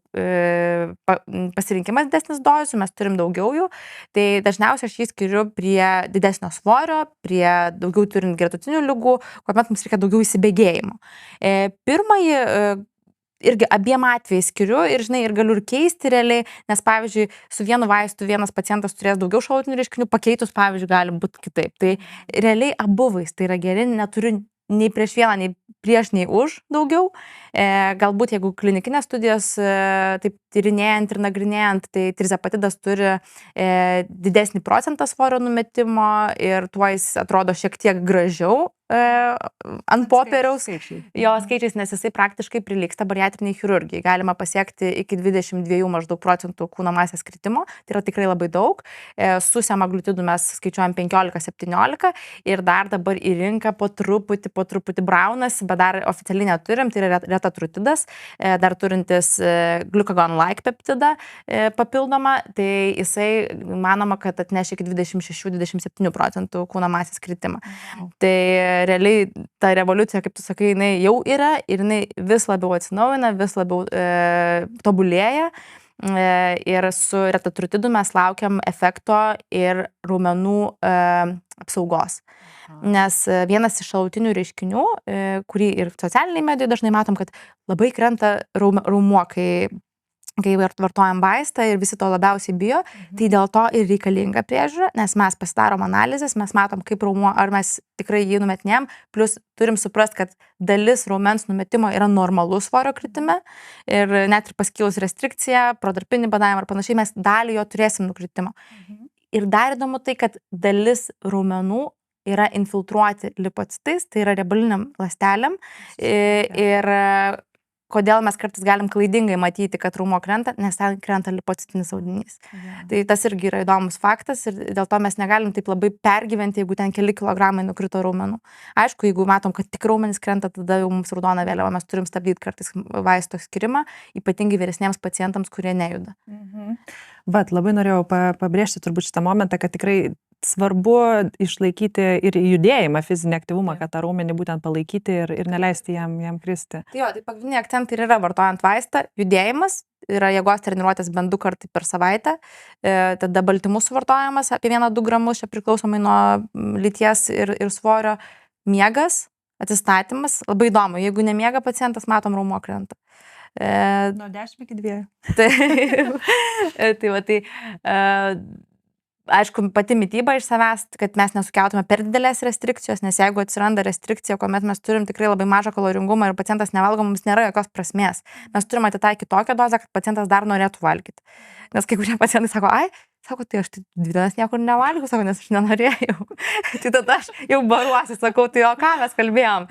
pasirinkimas didesnis dozių, mes turim daugiau jų, tai dažniausiai aš jį skiriu prie didesnio svorio, prie daugiau turint gretutinių ligų, kuomet mums reikia daugiau įsibėgėjimo. Pirmąjį irgi abiem atvejais skiriu ir, žinai, ir galiu ir keisti realiai, nes, pavyzdžiui, su vienu vaistu vienas pacientas turės daugiau šalutinių reiškinių, pakeitus, pavyzdžiui, gali būti kitaip. Tai realiai abu vaistai yra geri, neturiu nei prieš vieną, nei prieš, nei už daugiau. Galbūt, jeigu klinikinės studijos taip tyrinėjant ir nagrinėjant, tai trizepatidas turi didesnį procentą svorio numetimo ir tuo jis atrodo šiek tiek gražiau ant popieriaus. Jo skaičiais, nes jisai praktiškai prilygsta bariatriniai chirurgijai. Galima pasiekti iki 22 maždaug procentų kūno masės kritimo, tai yra tikrai labai daug. Su semaglutidu mes skaičiuojam 15-17 ir dar dabar į rinką po truputį braunasi, bet dar oficialiai neturim, tai yra retatrutidas, dar turintis glucagon-like peptidą papildomą, tai jisai manoma, kad atneš iki 26-27 procentų kūno masės kritimą. Tai realiai ta revoliucija, kaip tu sakai, jinai jau yra ir jinai vis labiau atsinaujina, vis labiau tobulėja. Ir su retatrutidu mes laukiam efekto ir raumenų apsaugos. Nes vienas iš šalutinių reiškinių, kurį ir socialiniai medijoje dažnai matom, kad labai krenta raumuo, kai vartojam vaistą ir visi to labiausiai bijo, tai dėl to ir reikalinga priežiūra, nes mes pasidarom analizės, mes matom, kaip raumuo, ar mes tikrai jį numetinėm, plus turim suprasti, kad dalis raumens numetimo yra normalus svorio kritime ir net ir paskilus restrikcija, protarpinį badavimą ar panašiai, mes dalį jo turėsim nukritimo. Ir dar įdomu tai, kad dalis raumenų yra infiltruoti lipocitais, tai yra riebaliniam ląstelėm ir kodėl mes kartais galim klaidingai matyti, kad raumuo krenta, nes ten krenta lipocitinis audinys. Tai tas irgi yra įdomus faktas ir dėl to mes negalim taip labai pergyventi, jeigu ten keli kilogramai nukrito raumenų. Aišku, jeigu matom, kad tik raumenys krenta, tada jau mums raudona vėliava, mes turim stabdyti kartais vaisto skirimą, ypatingai vyresniems pacientams, kurie nejuda. Bet labai norėjau pabrėžti turbūt šitą momentą, kad tikrai svarbu išlaikyti ir judėjimą, fizinį aktyvumą, kad tą raumenį būtent palaikyti ir neleisti jam kristi. Tai jo, tai pagrindiniai akcentai ir yra vartojant vaistą, judėjimas, yra jėgos treniruotės bent 2 kartai per savaitę, tada baltymų suvartojimas apie 1-2 gramus, čia priklausomai nuo lyties ir svorio, miegas, atsistatymas, labai įdomu, jeigu nemiega pacientas, matom raumo krenta. Nuo 10 iki 2. Tai va, tai aišku, pati mityba iš savęs, kad mes nesukeltume per didelės restrikcijos, nes jeigu atsiranda restrikcija, kuomet mes turim tikrai labai mažą kaloringumą ir pacientas nevalgo, mums nėra jokios prasmės. Mes turime atitaikyti tokią dozę, kad pacientas dar norėtų valgyti. Nes kai kurie pacientai sako, tai aš 2 dienas niekur nevalgiau, sako, nes aš nenorėjau. Tai tada aš jau baruosi, sakau, tai o ką mes kalbėjom.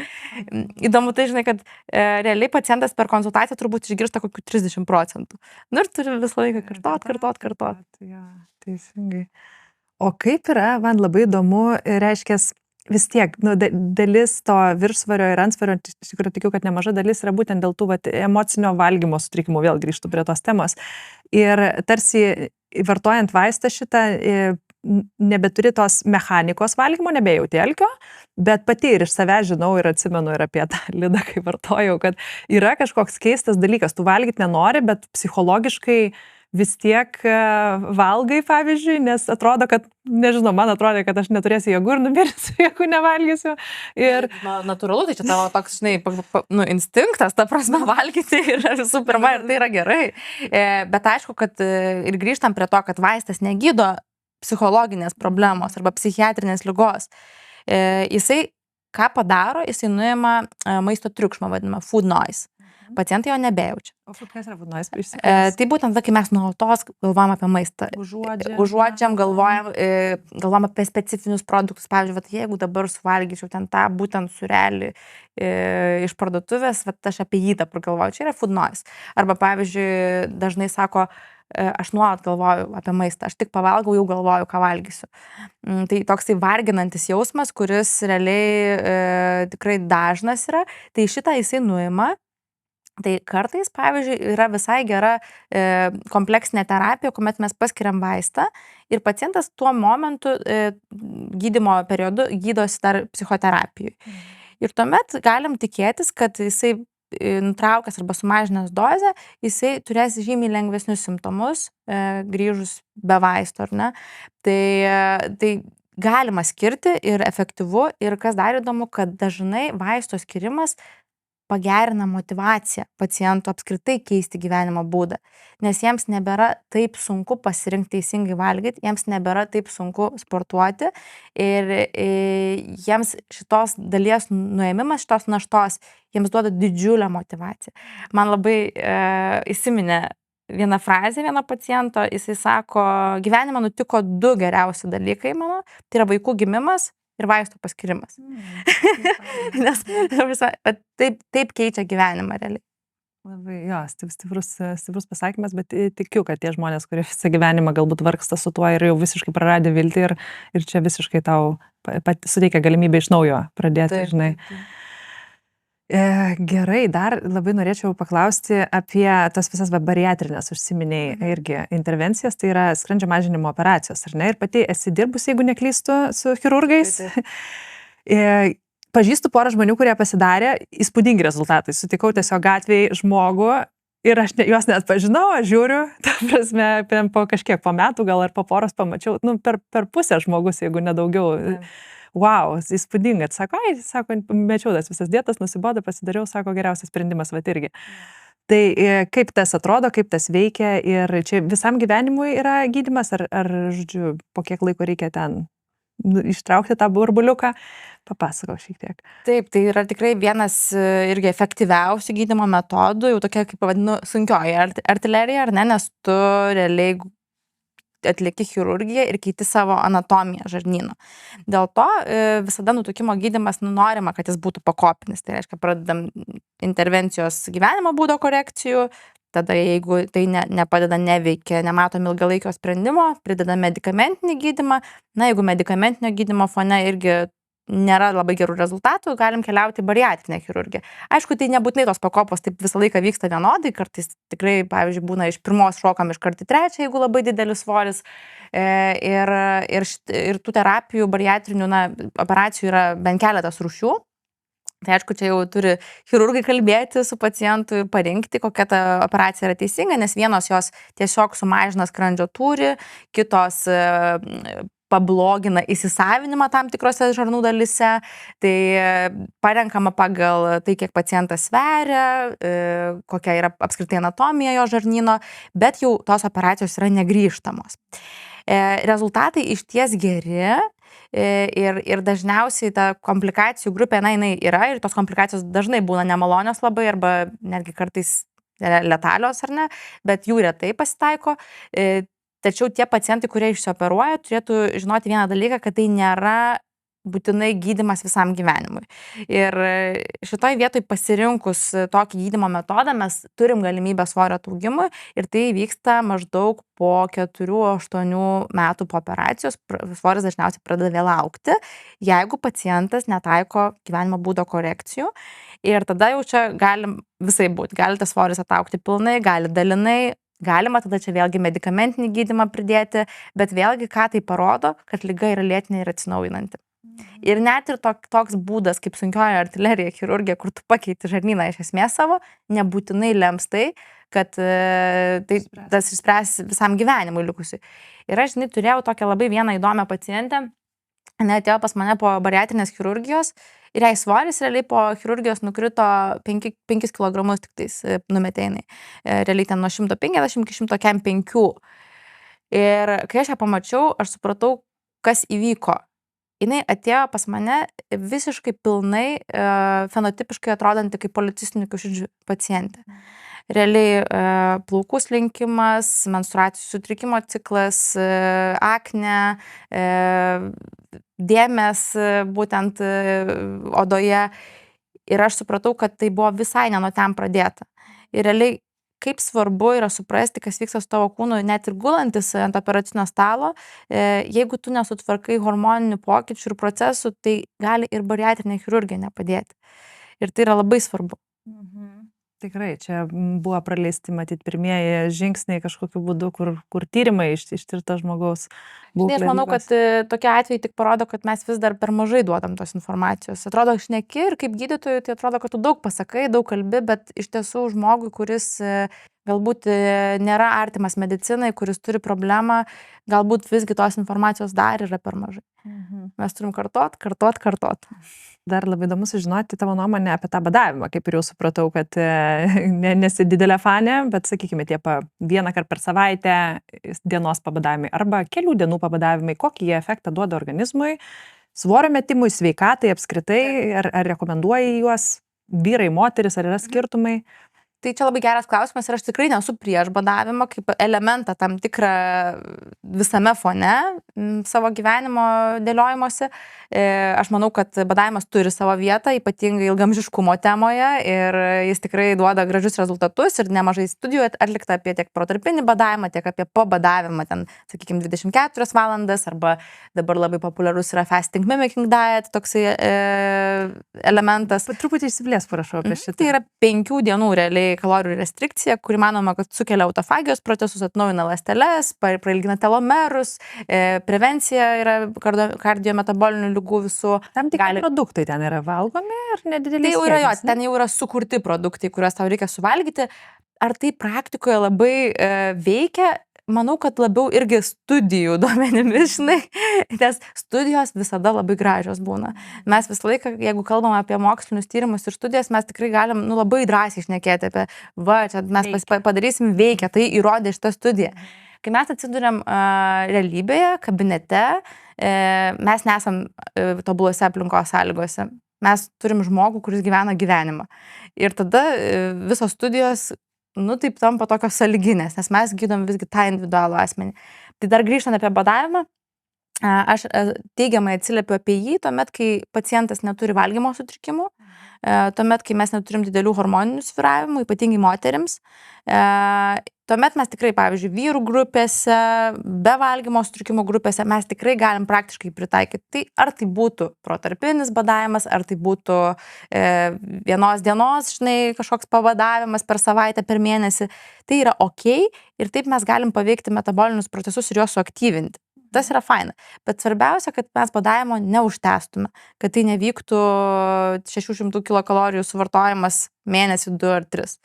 Įdomu tai, žinai, kad realiai pacientas per konsultaciją turbūt išgirsta kokių 30%. Ir turi visą laiką kartot. Ja, teisingai. O kaip yra, man labai įdomu, reiškia, vis tiek, dalis to viršsvario ir antsvario, iš tikrųjų tikiu, kad nemaža dalis yra būtent dėl tų emocinio valgymo sutrikimų, vėl grįžtų prie tos temos. Ir tarsi vartojant vaistą šitą, nebeturi tos mechanikos valgymo, nebejauti alkio, bet pati ir iš savęs žinau ir atsimenu ir apie tą lidą, kai vartojau, kad yra kažkoks keistas dalykas, tu valgyti nenori, bet psichologiškai vis tiek valgai, pavyzdžiui, nes atrodo, kad, nežinau, man atrodo, kad aš neturėsiu jėgų ir numirsiu, jeigu nevalgysiu. Ir natūralu, tai čia tavo toks, žinai, instinktas, ta prasme, valgyti yra visų pirma ir tai yra gerai. Bet aišku, kad ir grįžtam prie to, kad vaistas negydo psichologinės problemos arba psichiatrinės ligos. Jisai, ką padaro, jisai nuima maisto triukšmą, vadinamą food noise. Pacientai jo nebejaučia. O kas yra food noise? Tai būtent tada, kai mes nuolatos galvojam apie maistą. Užuodžiam, galvojam apie specifinius produktus. Pavyzdžiui, jeigu dabar suvalgyčiau ten tą būtent surelį iš parduotuvės, aš apie jį dabar galvoju. Čia yra food noise. Arba, pavyzdžiui, dažnai sako, aš nuolat galvoju apie maistą, aš tik pavalgau, jau galvoju, ką valgysiu. Tai toksai varginantis jausmas, kuris realiai tikrai dažnas yra, tai šitą jisai nuima. Tai kartais, pavyzdžiui, yra visai gera kompleksinė terapija, kuomet mes paskiriam vaistą ir pacientas tuo momentu gydymo periodu gydosi dar psichoterapijai. Ir tuomet galim tikėtis, kad jisai nutraukęs arba sumažinęs dozę, jisai turės žymiai lengvesnius simptomus, grįžus be vaisto, ar ne? Tai galima skirti ir efektyvu, ir kas dar įdomu, kad dažnai vaisto skirimas pagerina motivaciją pacientų apskritai keisti gyvenimo būdą, nes jiems nebėra taip sunku pasirinkti teisingai valgyti, jiems nebėra taip sunku sportuoti ir jiems šitos dalies nuėmimas, šitos naštos, jiems duoda didžiulę motivaciją. Man labai įsiminė viena frazė vieno paciento, jisai sako, gyvenime nutiko 2 geriausi dalykai mano, tai yra vaikų gimimas ir vaistų paskirimas. Nes taip keičia gyvenimą realiai. Labai, jo, stiprus pasakymas, bet tikiu, kad tie žmonės, kurie visą gyvenimą galbūt vargsta su tuo ir jau visiškai praradė viltį ir čia visiškai tau suteikia galimybę iš naujo pradėti, žinai. Gerai, dar labai norėčiau paklausti apie tas visas bariatrinės užsiminėjai irgi intervencijas, tai yra skrandžio mažinimo operacijos, ar ne? Ir pati esi dirbus, jeigu neklystu, su chirurgais. Pažįstu porą žmonių, kurie pasidarė įspūdingi rezultatai. Sutikau tiesiog gatvėje žmogų ir aš juos net pažinau, aš žiūriu, ta prasme, po kažkiek, po metų gal ar po poros pamačiau, per pusę žmogus, jeigu nedaugiau. Wow, įspūdinga. Sako, mečiau tas visas dietas, nusibodo, pasidariau, sako, geriausias sprendimas, vat irgi. Tai kaip tas atrodo, kaip tas veikia ir čia visam gyvenimui yra gydymas, ar žodžiu, po kiek laiko reikia ten ištraukti tą burbuliuką? Papasakau šiek tiek. Taip, tai yra tikrai vienas irgi efektyviausių gydymo metodų, jau tokia, kaip vadinu, sunkioji artilerija, ar ne, nes tu realiai atlieki chirurgiją ir keiti savo anatomiją žarnyno. Dėl to visada nutukimo gydymas norima, kad jis būtų pakopinis. Tai reiškia, pradedam intervencijos gyvenimo būdo korekcijų, tada jeigu tai nepadeda, neveikia, nematom ilgalaikio sprendimo, pridedam medikamentinį gydymą. Na, jeigu medikamentinio gydymo fone irgi nėra labai gerų rezultatų, galim keliauti į bariatrinę chirurgiją. Aišku, tai nebūtinai tos pakopos taip visą laiką vyksta vienodai, kartais tikrai, pavyzdžiui, būna iš pirmos šokam iš karto į trečią, jeigu labai didelis svoris. Ir tų terapijų bariatrinių operacijų yra bent keletas rūšių. Tai aišku, čia jau turi chirurgai kalbėti su pacientu ir parinkti, kokia ta operacija yra teisinga, nes vienos jos tiesiog sumažina skrandžio tūrį, kitos pablogina įsisavinimą tam tikrose žarnų dalyse, tai parenkama pagal tai, kiek pacientas sveria, kokia yra apskritai anatomija jo žarnyno, bet jau tos operacijos yra negrįžtamos. Rezultatai išties geri ir dažniausiai ta komplikacijų grupė, jinai yra ir tos komplikacijos dažnai būna nemalonios labai arba netgi kartais letalios ar ne, bet jų retai pasitaiko. Tačiau tie pacientai, kurie išsioperuoja, turėtų žinoti vieną dalyką, kad tai nėra būtinai gydymas visam gyvenimui. Ir šitoj vietoj pasirinkus tokį gydymo metodą mes turim galimybę svorio ataugimui ir tai vyksta maždaug po 4-8 metų po operacijos. Svoris dažniausiai pradeda vėl augti, jeigu pacientas netaiko gyvenimo būdo korekcijų. Ir tada jau čia galim visai būti. Gali tas svoris ataugti pilnai, gali dalinai. Galima tada čia vėlgi medikamentinį gydymą pridėti, bet vėlgi ką tai parodo, kad liga yra lėtinė ir atsinaujinanti. Ir net ir toks būdas kaip sunkioji artilerija chirurgija, kur tu pakeiti žarnyną iš esmės savo, nebūtinai lems tai, kad tas išspręs visam gyvenimui likusiui. Ir aš turėjau tokią labai vieną įdomią pacientę, jinai atėjo pas mane po bariatrinės chirurgijos ir jai svoris realiai po chirurgijos nukrito 5 kg tik tais numetė jinai. Realiai ten nuo 150 iki 105. Ir kai aš ją pamačiau, aš supratau, kas įvyko. Jinai atėjo pas mane visiškai pilnai fenotipiškai atrodanti kaip policistinių kiaušidžių pacientė. Realiai plaukų slinkimas, menstruacijų sutrikimo ciklas, akne, dėmės būtent odoje. Ir aš supratau, kad tai buvo visai ne nuo ten pradėta. Ir realiai kaip svarbu yra suprasti, kas vyksta su tavo kūnu, net ir gulantis ant operacinio stalo, jeigu tu nesutvarkai hormoninių pokyčių ir procesų, tai gali ir bariatrinė chirurgija nepadėti. Ir tai yra labai svarbu. Tikrai, čia buvo praleisti, matyti, pirmieji žingsniai kažkokiu būdu, kur tyrimai ištirta žmogaus būklė. Aš manau, kad tokie atvejai tik parodo, kad mes vis dar per mažai duodam tos informacijos. Atrodo, šneki ir kaip gydytojui, tai atrodo, kad tu daug pasakai, daug kalbi, bet iš tiesų žmogui, kuris galbūt nėra artimas medicinai, kuris turi problemą, galbūt visgi tos informacijos dar yra per mažai. Mes turim kartot. Dar labai įdomu sužinoti tavo nuomonę apie tą badavimą, kaip ir jau supratau, kad nesi didelė fanė, bet sakykime, tie vieną kartą per savaitę dienos pabadavimai arba kelių dienų pabadavimai, kokį jie efektą duoda organizmui, svorio metimui, sveikatai apskritai, ar rekomenduoji juos, vyrai, moteris, ar yra skirtumai? Tai čia labai geras klausimas ir aš tikrai nesu prieš badavimą kaip elementą tam tikrą visame fone savo gyvenimo dėliojimuose. Aš manau, kad badavimas turi savo vietą, ypatingai ilgamžiškumo temoje ir jis tikrai duoda gražius rezultatus ir nemažai studijų atlikta apie tiek protarpinį badavimą, tiek apie pabadavimą, ten, sakykime, 24 valandas arba dabar labai populiarus yra fasting mimicking diet, toksai elementas. Truputį išsiplės prašau apie šitą. Tai yra 5 dienų realiai kalorijų restrikcija, kuri manoma, kad sukelia autofagijos procesus, atnaujina ląsteles, prailgina telomerus, prevencija yra kardiometabolinių ligų visų. Tam tikri produktai ten yra valgomi ar nedideliai? Tai jau yra ten jau yra sukurti produktai, kuriuos tau reikia suvalgyti. Ar tai praktikoje labai veikia? Manau, kad labiau irgi studijų duomenimis, žinai, nes studijos visada labai gražios būna. Mes visą laiką, jeigu kalbam apie mokslinius tyrimus ir studijas, mes tikrai galim labai drąsiai šnekėti apie, čia mes padarysim veikia, tai įrodė šitą studiją. Kai mes atsiduriam realybėje, kabinete, mes nesam tobulose aplinkos sąlygose. Mes turim žmogų, kuris gyvena gyvenimą. Ir tada visos studijos taip tampa tokios sąlyginės, nes mes gydom visgi tą individualų asmenį. Tai dar grįžtant apie badavimą, aš teigiamai atsiliepiu apie jį tuomet, kai pacientas neturi valgymo sutrikimų, tuomet, kai mes neturim didelių hormoninių svyravimų, ypatingai moterims. Tuomet mes tikrai, pavyzdžiui, vyrų grupėse, be valgymo sutrikimų grupėse mes tikrai galim praktiškai pritaikyti. Tai ar tai būtų protarpinis badavimas, ar tai būtų vienos dienos, kažkoks pavadavimas per savaitę, per mėnesį, tai yra ok ir taip mes galim paveikti metabolinius procesus ir juos suaktyvinti. Tas yra faina. Bet svarbiausia, kad mes badavimo neužtęstume, kad tai nevyktų 600 kilokalorijų suvartojimas mėnesį 2 ar 3.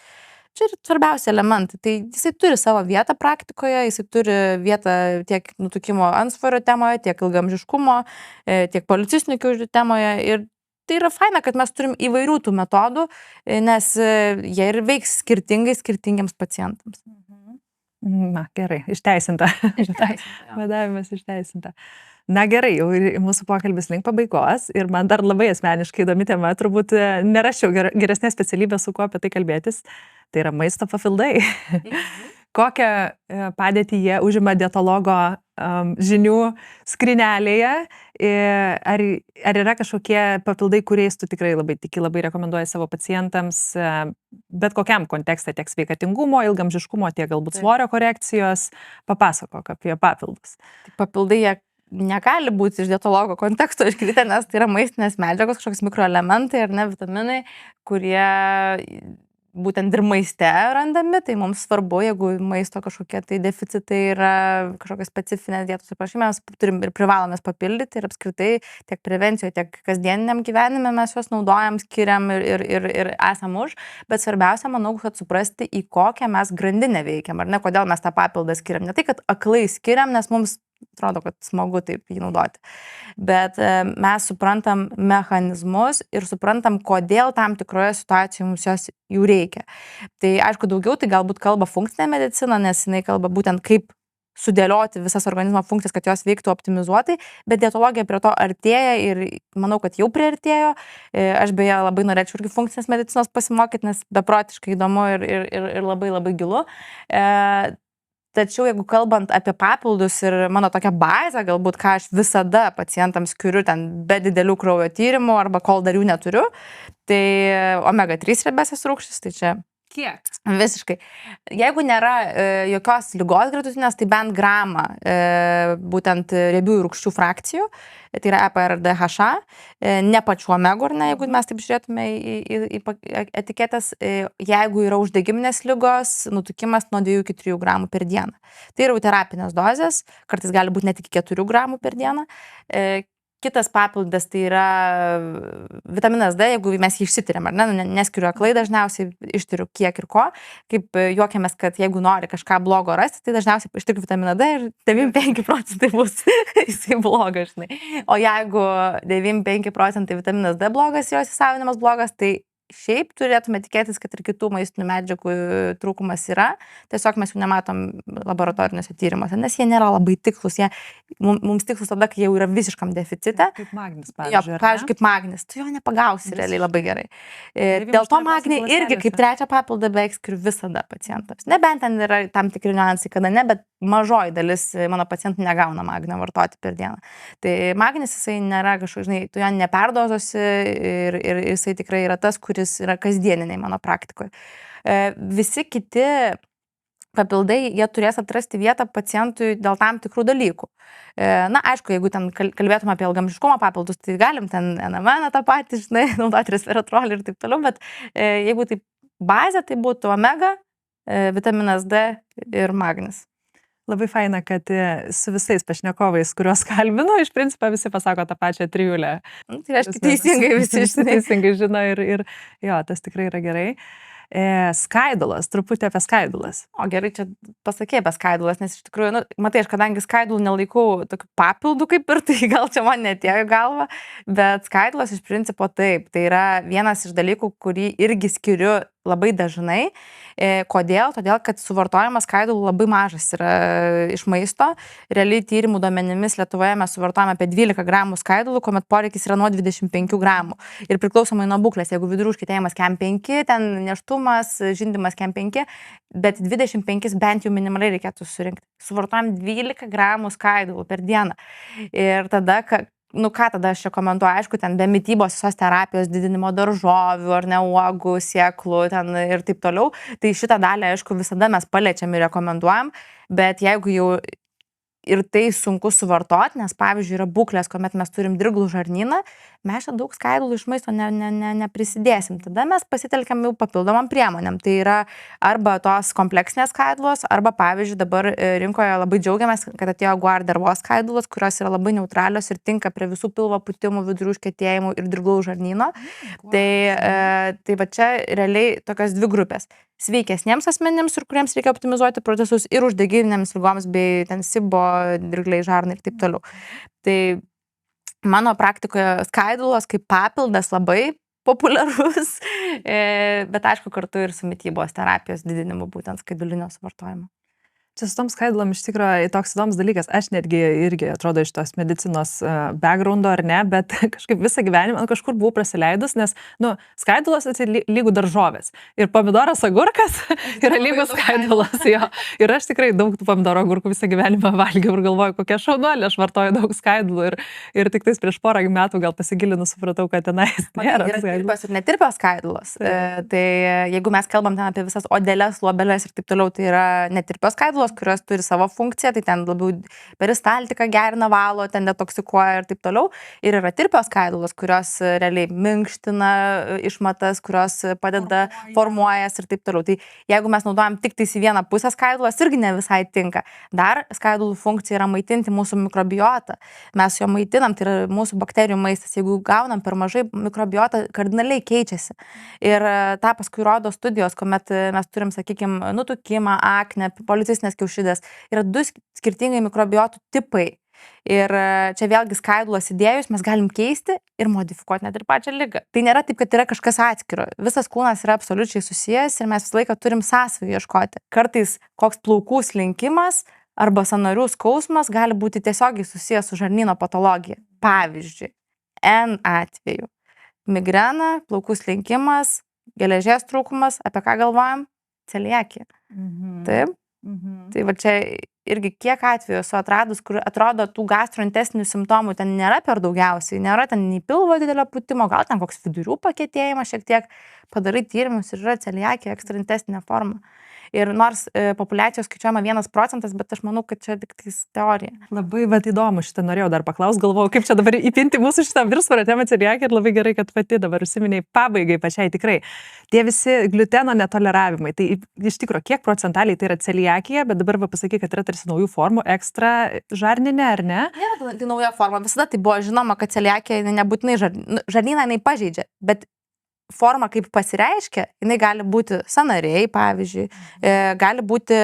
Čia yra svarbiausia elementai. Tai jisai turi savo vietą praktikoje, jisai turi vietą tiek nutukimo antsvorio temoje, tiek ilgamžiškumo, tiek policistinių kiaušidžių temoje. Ir tai yra faina, kad mes turim įvairių tų metodų, nes jie ir veiks skirtingai skirtingiems pacientams. Na, gerai, išteisinta. Badavimas išteisinta. Na gerai, jau mūsų pokalbis link pabaigos ir man dar labai asmeniškai įdomi tema, turbūt nerašiau geresnės specialybės, su kuo apie tai kalbėtis, tai yra maisto papildai. Kokią padėtį jie užima dietologo žinių skrinelėje, ar yra kažkokie papildai, kuriais tu tikrai labai tiki, labai rekomenduoji savo pacientams, bet kokiam kontekste, tiek sveikatingumo, ilgamžiškumo, tiek galbūt svorio korekcijos, papasakok apie papildus. Papildai jie negali būti iš dietologo konteksto iškritę, nes tai yra maistinės medžiagos, kažkoks mikroelementai ar ne vitaminai, kurie būtent ir maiste randami, tai mums svarbu, jeigu maisto kažkokie tai deficitai yra kažkokia specifinė dietos aprašymė, mes turim ir privalomės papildyti ir apskritai tiek prevencijoje, tiek kasdieniniam gyvenime mes juos naudojam, skiriam ir esam už, bet svarbiausia, manau, kad suprasti, į kokią mes grandinę veikiam, ar ne, kodėl mes tą papildą skiriam. Ne tai, kad aklai skiriam, nes mums atrodo, kad smagu taip jį naudoti. Bet mes suprantam mechanizmus ir suprantam, kodėl tam tikroje situacijoje mums jos jų reikia. Tai aišku, daugiau tai galbūt kalba funkcinė medicina, nes jinai kalba būtent kaip sudėlioti visas organizmo funkcijas, kad jos veiktų optimizuotai, bet dietologija prie to artėja ir manau, kad jau priartėjo. Aš beje labai norėčiau irgi funkcinės medicinos pasimokyti, nes beprotiškai įdomu ir labai labai gilu. Tačiau jeigu kalbant apie papildus ir mano tokią bazę, galbūt ką aš visada pacientams skiriu ten be didelių kraujo tyrimų arba kol dar jų neturiu, tai omega-3 riebiąsias rūgštis, tai čia Kiek? Visiškai. Jeigu nėra jokios ligos gretutinės, tai bent gramą būtent riebiųjų rūgščių frakcijų, tai yra EPA ir DHA, ne pačių omegų, ar ne, jeigu mes taip žiūrėtume į etiketės, jeigu yra uždegiminės ligos, nutukimas nuo 2 iki 3 gramų per dieną. Tai yra terapinės dozės, kartais gali būti net iki 4 gramų per dieną. Kitas papildas tai yra vitaminas D, jeigu mes jį išsitiriam, ar ne, neskiriu aklai dažniausiai, ištiriu kiek ir ko, kaip juokiamės, kad jeigu nori kažką blogo rasti, tai dažniausiai ištiriu vitaminą D ir 95% bus jisai blogas, žinai. O jeigu 95% vitaminas D blogas, jos įsavinimas blogas, tai šiaip turėtume tikėtis, kad ir kitų maistinių medžiagų trūkumas yra, tiesiog mes jų nematom laboratoriniuose tyrimuose, nes jie nėra labai tikslus, jie mums tikslus tada, kai jau yra visiškam deficite. Kaip magnis, pavyzdžiui. Pavyzdžiui, kaip magnis, tu jo nepagausi realiai labai gerai. Dėl to magnį irgi kaip trečią papildą beveik skiriu visada pacientams. Nebent ten yra tam tikri niuansai, kada ne, bet mažoji dalis mano pacientų negauna magnio vartoti per dieną. Tai magnis jisai nėra kažkoks, žinai, tu jo neperdozosi ir jisai tikrai yra tas, kuris yra kasdieniniai mano praktikoje. Visi kiti papildai, jie turės atrasti vietą pacientui dėl tam tikrų dalykų. Na, aišku, jeigu ten kalbėtume apie ilgamžiškumo papildus, tai galim ten NMN tą patį, žinai, naudoti resveratrolį ir taip toliau, bet jeigu tai bazė, tai būtų omega, vitaminas D ir magnis. Labai faina, kad su visais pašnekovais, kuriuos kalbinu, iš principo visi pasako tą pačią trijulę. Tai reiškia, teisingai visi teisingai žino ir jo, tas tikrai yra gerai. Skaidulas, truputį apie skaidulas. O gerai, čia pasakė apie skaidulas, nes iš tikrųjų, nu, matai, aš kadangi skaidulų nelaikau tokių papildų kaip ir, tai gal čia man netėjo į galvą, bet skaidulas iš principo taip, tai yra vienas iš dalykų, kurį irgi skiriu labai dažnai. Kodėl? Todėl, kad suvartojimas skaidulų labai mažas yra iš maisto. Realiai tyrimų duomenimis Lietuvoje mes suvartojame apie 12 gramų skaidulų, kuomet poreikis yra nuo 25 gramų. Ir priklausomai nuo būklės, jeigu vidurių užkietėjimas KEM 5, ten nėštumas, žindymas KEM 5, bet 25 bent jau minimaliai reikėtų surinkti. Suvartojam 12 gramų skaidulų per dieną. Ir tada, nu ką tada aš rekomenduoju, aišku, ten be mitybos visos terapijos didinimo daržovių ar ne uogų, sėklų ten ir taip toliau. Tai šitą dalį, aišku, visada mes paliečiam ir rekomenduojam, bet jeigu jau ir tai sunku suvartoti, nes pavyzdžiui yra būklės, kuomet mes turim dirglų žarnyną, mes čia daug skaidulų iš maisto neprisidėsim. Tada mes pasitelkiam jau papildomam priemonėm. Tai yra arba tos kompleksinės skaidulos, arba pavyzdžiui dabar rinkoje labai džiaugiamės, kad atėjo guar dervos skaidulos, kurios yra labai neutralios ir tinka prie visų pilvo pūtimų, vidurių užkietėjimų ir dirglų žarnyno. Tai va čia realiai tokios dvi grupės. Sveikesniems asmenims, ir kuriems reikia optimizuoti procesus, ir uždegiminėms ligoms bei ten sibo, dirgliai žarnai ir taip toliau. Tai mano praktikoje skaidulos kaip papildas labai populiarus, bet aišku kartu ir su mitybos terapijos didinimu būtent skaidulinio suvartojimo. Čia su tom skaidulom iš tikrųjų toks įdomus dalykas. Aš netgi irgi atrodo iš tos medicinos backgroundo ar ne, bet kažkaip visą gyvenimą kažkur buvau prasileidus, nes, skaidulos lygų daržovės. Ir pomidoras agurkas yra lygų skaidulos. Jo. Ir aš tikrai daug tų pomidoro agurkų visą gyvenimą valgiau ir galvoju, kokia šaunuolė, aš vartoju daug skaidulų. Ir tik tais prieš porą metų gal pasigilinu, supratau, kad tenais nėra tirpios ir netirpios skaidulos. Tai jeigu mes kalbam ten apie visas odeles, luobeles ir taip toliau, tai yra netirpios skaidulos, kurios turi savo funkciją, tai ten labiau peristaltiką gerina, valo, ten detoksikuoja ir taip toliau. Ir yra tirpios skaidulos, kurios realiai minkština išmatas, kurios padeda formuojas ir taip toliau. Tai jeigu mes naudojam tik tais į vieną pusę skaidulos, irgi ne visai tinka. Dar skaidulų funkcija yra maitinti mūsų mikrobiotą. Mes jo maitinam, tai yra mūsų bakterijų maistas. Jeigu gaunam per mažai, mikrobiota kardinaliai keičiasi. Ir tą paskui rodo studijos, kuomet mes turim, sakykime, nutukimą, aknę, policistinės kiaušidės. Yra du skirtingai mikrobiotų tipai. Ir čia vėlgi skaidulos įdėjus mes galim keisti ir modifikuoti net ir pačią ligą. Tai nėra taip, kad yra kažkas atskiro. Visas kūnas yra absoliučiai susijęs ir mes visą laiką turim sąsajų ieškoti. Kartais koks plaukų slinkimas arba sąnarių skausmas gali būti tiesiogiai susijęs su žarnyno patologija. Pavyzdžiui, N atveju. Migrena, plaukų slinkimas, geležies trūkumas, apie ką galvojam? Celiakija. Taip? Tai va čia irgi kiek atvejų esu atradus, kur atrodo tų gastrointestinių simptomų ten nėra per daugiausiai, nėra ten nei pilvo didelio pūtimo, gal ten koks vidurių pakietėjimas, šiek tiek padarai tyrimus ir yra celiakija, ekstraintestinė forma. Ir nors populiacijos skaičiuojama 1%, bet aš manau, kad čia tik teorija. Labai įdomu, šitą norėjau dar paklausti, galvojau, kaip čia dabar įpinti mūsų šitą viršsvorio temą celiakiją ir labai gerai, kad pati dabar užsiminiai pabaigai pačiai tikrai. Tie visi gluteno netoleravimai, tai iš tikrųjų, kiek procentaliai tai yra celiakija, bet dabar pasakai, kad yra tarsi naujų formų, ekstra žarninė, ar ne? Ne, tai nauja forma, visada tai buvo žinoma, kad celiakija nebūtinai žarnyną jinai pažeidžia, bet forma, kaip pasireiškia, jinai gali būti sąnariai, pavyzdžiui, gali būti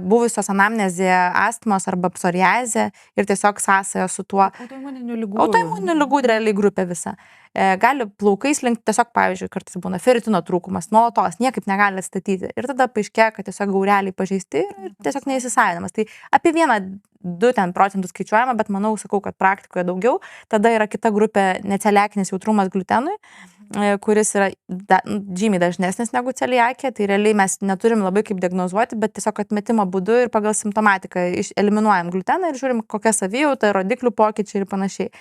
buvusios anamnezė, astmos arba psoriazė ir tiesiog sąsaja su tuo. Autoimuninių ligų realiai grupė visa. Gali plaukai slinkti, tiesiog, pavyzdžiui, kartais būna feritino trūkumas, nuolatos, niekaip negali atstatyti. Ir tada paaiškėja, kad tiesiog gaureliai pažeisti ir tiesiog neįsisavinamas. Tai apie 1-2% skaičiuojama, bet manau, sakau, kad praktikoje daugiau. Tada yra kita grupė neceliakinis jautrumas gliutenui, kuris yra žymiai dažnesnis negu celiakija. Tai realiai mes neturim labai kaip diagnozuoti, bet tiesiog atmetimo būdu ir pagal simptomatiką eliminuojam gliuteną ir žiūrim, kokia savijauta, rodiklių pokyčiai ir panašiai.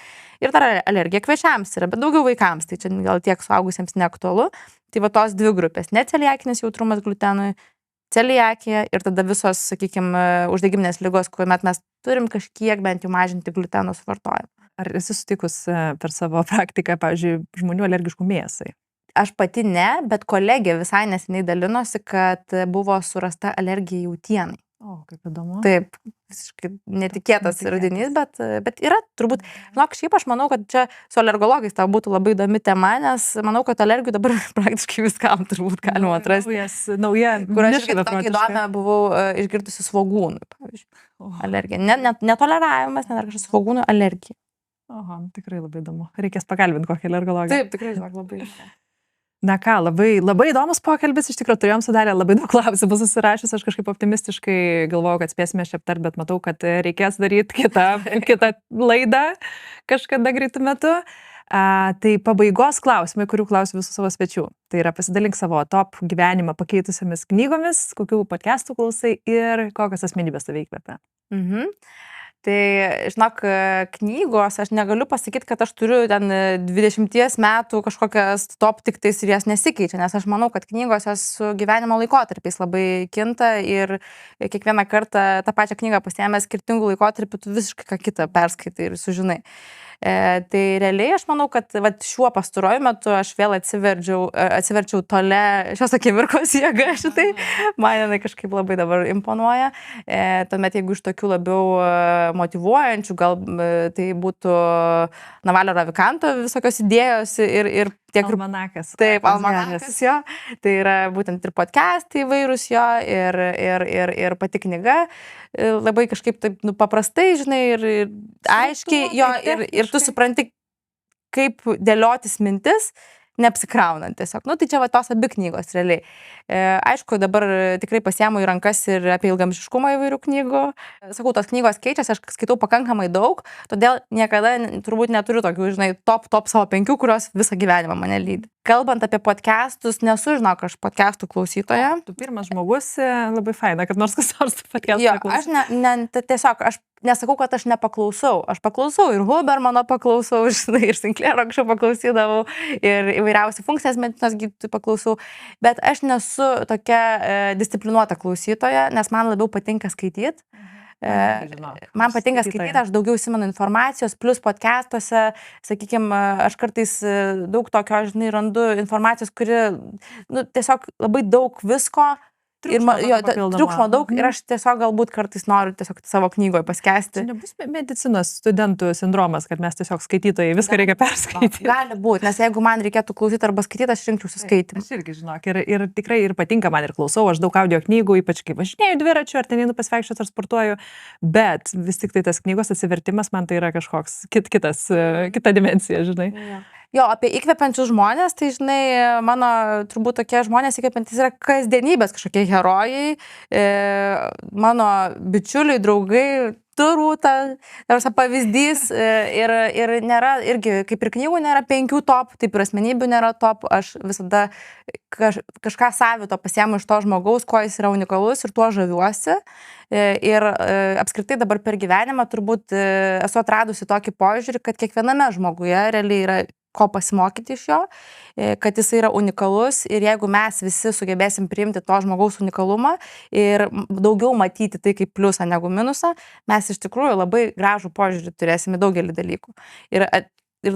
Ir dar alergija kviečiams yra, bet daugiau vaikams, tai čia gal tiek suaugusiems neaktualu. Tai va tos dvi grupės, neceliakinis jautrumas gliutenui, celiakija ir tada visos, sakykime, uždegiminės ligos, kuomet mes turim kažkiek bent jau mažinti gliuteno suvartojimą. Ar esi sutikus per savo praktiką, pavyzdžiui, žmonių alergiškų mėsai? Aš pati ne, bet kolegė visai neseniai dalinosi, kad buvo surasta alergija jautienai. O, kaip įdomu. Taip, visiškai netikėtas radinys, bet yra turbūt, žinok, šiaip aš manau, kad čia su alergologais tau būtų labai įdomi tema, nes manau, kad alergijų dabar praktiškai viskam turbūt galima atrasti. Nauja, kur aš irgi tokį įdomią buvau išgirdusi svogūnų, pavyzdžiui. Alergija. Netoleravimas, net ar kažkas svogūnų alergija. Oho, tikrai labai įdomu. Reikės pakalbinti kokį alergologą. Taip, tikrai, žinok, labai. Na ką, labai įdomus pokalbis, iš tikrųjų turėjom sudarę labai daug klausimų susirašęs, aš kažkaip optimistiškai galvojau, kad spėsime čia aptarti, bet matau, kad reikės daryti kitą laidą kažkada greitų metu. Tai pabaigos klausimai, kurių klausiu visų savo svečių. Tai yra pasidalink savo top gyvenimą pakeitusiamis knygomis, kokių podcastų klausai ir kokios asmenybės tave įkvepia. Tai, žinok, knygos, aš negaliu pasakyti, kad aš turiu ten 20 metų kažkokias top tik tais ir jas nesikeičia, nes aš manau, kad knygos jos su gyvenimo laikotarpiais labai kinta ir kiekvieną kartą tą pačią knygą pasiėmęs skirtingų laikotarpių, tu visiškai ką kitą perskaitai ir sužinai. Tai realiai aš manau, kad šiuo pastaruoju metu aš vėl atsiverčiau tole šios akimirkos jėga šitai, man jinai kažkaip labai dabar imponuoja. Tuomet, jeigu iš tokių labiau motyvuojančių, gal tai būtų Navalio Ravikanto visokios idėjos ir tiek Almanakas. Taip, almanakas jo. Tai yra būtent ir podcastai įvairūs jo ir pati knyga. Labai kažkaip taip paprastai, žinai, ir aiškiai jo, ir tu supranti, kaip dėliotis mintis, neapsikraunant tiesiog. Tai čia va tos abi knygos realiai. Aišku, dabar tikrai pasiemu į rankas ir apie ilgamžiškumą įvairių knygų. Sakau, tos knygos keičiasi, aš skaitau pakankamai daug, todėl niekada turbūt neturiu tokių, žinai, top savo 5, kurios visą gyvenimą mane lydi. Kalbant apie podcastus, nesu, žinok, aš podcastų klausytoja. Tu pirmas žmogus, labai faina, kad nors kas nors podcastų jo, klauso. Tiesiog, aš nesakau, kad aš nepaklausau. Aš paklausau ir Hubermano paklausau, žinai, ir Sinclairo anksčiau paklausydavau, ir įvairiausių funkcijas medicinos gydytojų paklausau, bet aš nesu tokia disciplinuota klausytoja, nes man labiau patinka skaityti. Man patinka skaityti, aš daugiau įsimenu informacijos, plus podcastuose, sakykime, aš kartais daug tokio, žinai, randu informacijos, kuri, tiesiog labai daug visko, triukšmo daug ir aš tiesiog galbūt kartais noriu tiesiog savo knygoje paskęsti. Čia nebus medicinos studentų sindromas, kad mes tiesiog skaitytojai viską reikia perskaityti. Gali būti, nes jeigu man reikėtų klausyti arba skaityti, aš rinkčiausi skaitymą. Aš irgi, žinok, ir tikrai ir patinka man ir klausau, aš daug audio knygų, ypač kai važinėju dviračiu ar ten einu pasivaikščioti ar sportuoju, bet vis tik tai tas knygos atsivertimas man tai yra kažkoks kita dimensija, žinai. Jo, apie įkvepiančius žmonės, tai žinai, mano turbūt tokie žmonės įkvepiantys yra kasdienybės kažkokie herojai, mano bičiuliai, draugai, Rūta, pavyzdys ir nėra, irgi kaip ir knygų nėra 5 top, taip ir asmenybių nėra top, aš visada kažką savito pasiemu iš to žmogaus, kuo jis yra unikalus ir tuo žaviuosi. Ir apskritai dabar per gyvenimą turbūt esu atradusi tokį požiūrį, kad kiekviename žmoguje realiai yra ko pasimokyti iš jo, kad jis yra unikalus ir jeigu mes visi sugebėsim priimti to žmogaus unikalumą ir daugiau matyti tai kaip pliusą negu minusą, mes iš tikrųjų labai gražų požiūrį turėsime daugelį dalykų. Ir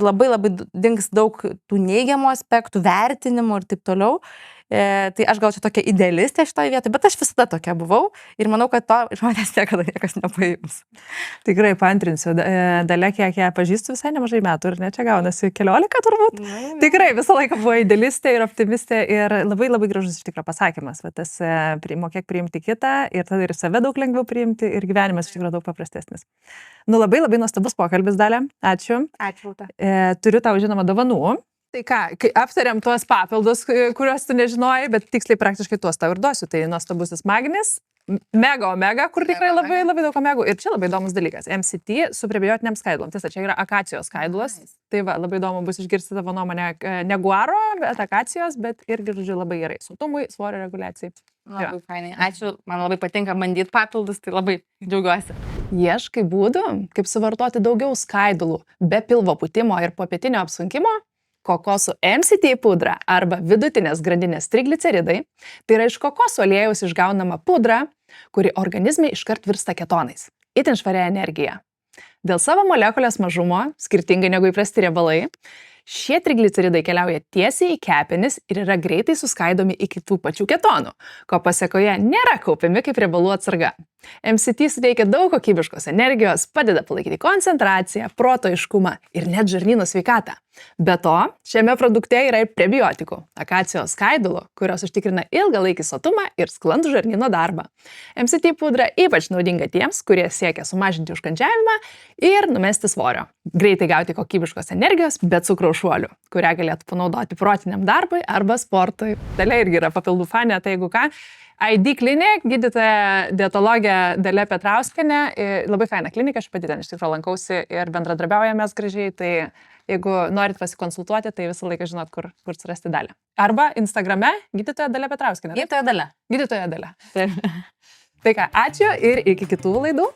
labai dings daug tų neigiamų aspektų, vertinimų ir taip toliau. Tai aš gal čia tokia idealistė šitoje vietoje, bet aš visada tokia buvau ir manau, kad to žmonės niekada niekas nepaims. Tikrai paantrinsiu. Dalia, kiek ją pažįstu visai nemažai metų ir ne čia gaunasi 14 turbūt. Tikrai visą laiką buvo idealistė ir optimistė ir labai gražus iš tikrųjų pasakymas. Va, tas mokėk priimti kitą ir tada ir save daug lengviau priimti ir gyvenimas iš tikrųjų daug paprastesnis. Labai nuostabus pokalbis, Dalia. Ačiū. Ačiū. Turiu tau žinoma dovanų. Tai ką, kai aptariam tuos papildus, kuriuos tu nežinojai, bet tiksliai praktiškai tuos tau ir duosiu. Tai nuostabusis magnis, mega omega, kur tikrai labai daug omegų. Ir čia labai įdomus dalykas. MCT su prebiotiniam skaidulom. Tiesa, čia yra akacijos skaidulas. Tai va, labai įdomu bus išgirsti tavo nuomonę ne guaro, bet akacijos, bet irgi, žodžiu, labai gerai. Sotumui, svorio reguliacijai. Labai fainai. Ačiū. Man labai patinka bandyti papildus, tai labai džiaugiuosi. Ieškai būdų, kaip suvartoti daugiau skaidulų be pilvo pūtimo ir popietinio apsunkimo? Kokosų MCT pudra arba vidutinės grandinės trigliceridai, tai yra iš kokosų aliejaus išgaunama pudra, kuri organizme iškart virsta ketonais. Itin švaria energija. Dėl savo molekulės mažumo, skirtingai negu įprasti riebalai, šie trigliceridai keliauja tiesiai į kepenis ir yra greitai suskaidomi iki tų pačių ketonų, ko pasekoje nėra kaupiami kaip riebalų atsarga. MCT suteikia daug kokybiškos energijos, padeda palaikyti koncentraciją, proto aiškumą ir net žarnyno sveikatą. Be to, šiame produkte yra ir prebiotikų, akacijos skaidulų, kurios užtikrina ilgalaikį sotumą ir sklandų žarnyno darbą. MCT pudra ypač naudinga tiems, kurie siekia sumažinti užkandžiavimą ir numesti svorio. Greitai gauti kokybiškos energijos be cukraus šuolių, kurią galėtų panaudoti protiniam darbui arba sportui. Dalia irgi yra papildų fanė, tai jeigu ką, ID Clinic, gydytoja dietologė Dalia Petrauskienė, labai faina klinika, aš pati ten iš tikrųjų lankausi ir bendradarbiaujamės gražiai, tai jeigu norit pasikonsultuoti, tai visą laiką žinot, kur surasti Dalią. Arba Instagrame gydytoja Dalia Petrauskienė. Gydytoja Dalia. Gydytoja Dalia. Tai ką, ačiū ir iki kitų laidų.